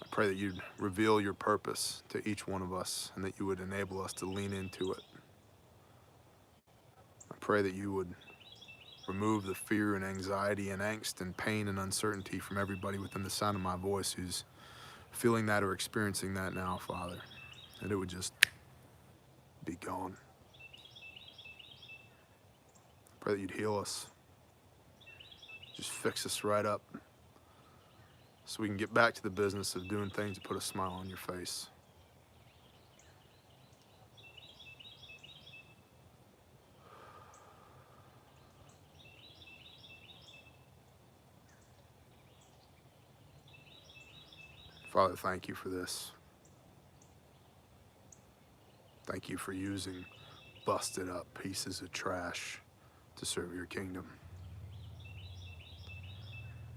I pray that you'd reveal your purpose to each one of us and that you would enable us to lean into it. I pray that you would remove the fear and anxiety and angst and pain and uncertainty from everybody within the sound of my voice who's feeling that or experiencing that now, Father, and it would just be gone. Pray that you'd heal us. Just fix us right up. so we can get back to the business of doing things to put a smile on your face. Father, thank you for this. Thank you for using busted up pieces of trash to serve your kingdom.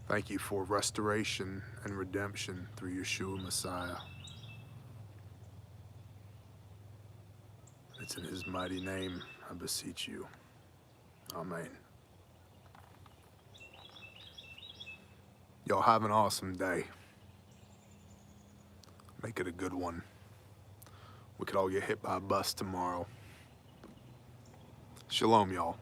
Thank you for restoration and redemption through Yeshua Messiah. It's in his mighty name I beseech you. Amen. Y'all have an awesome day. Make it a good one. We could all get hit by a bus tomorrow. Shalom, y'all.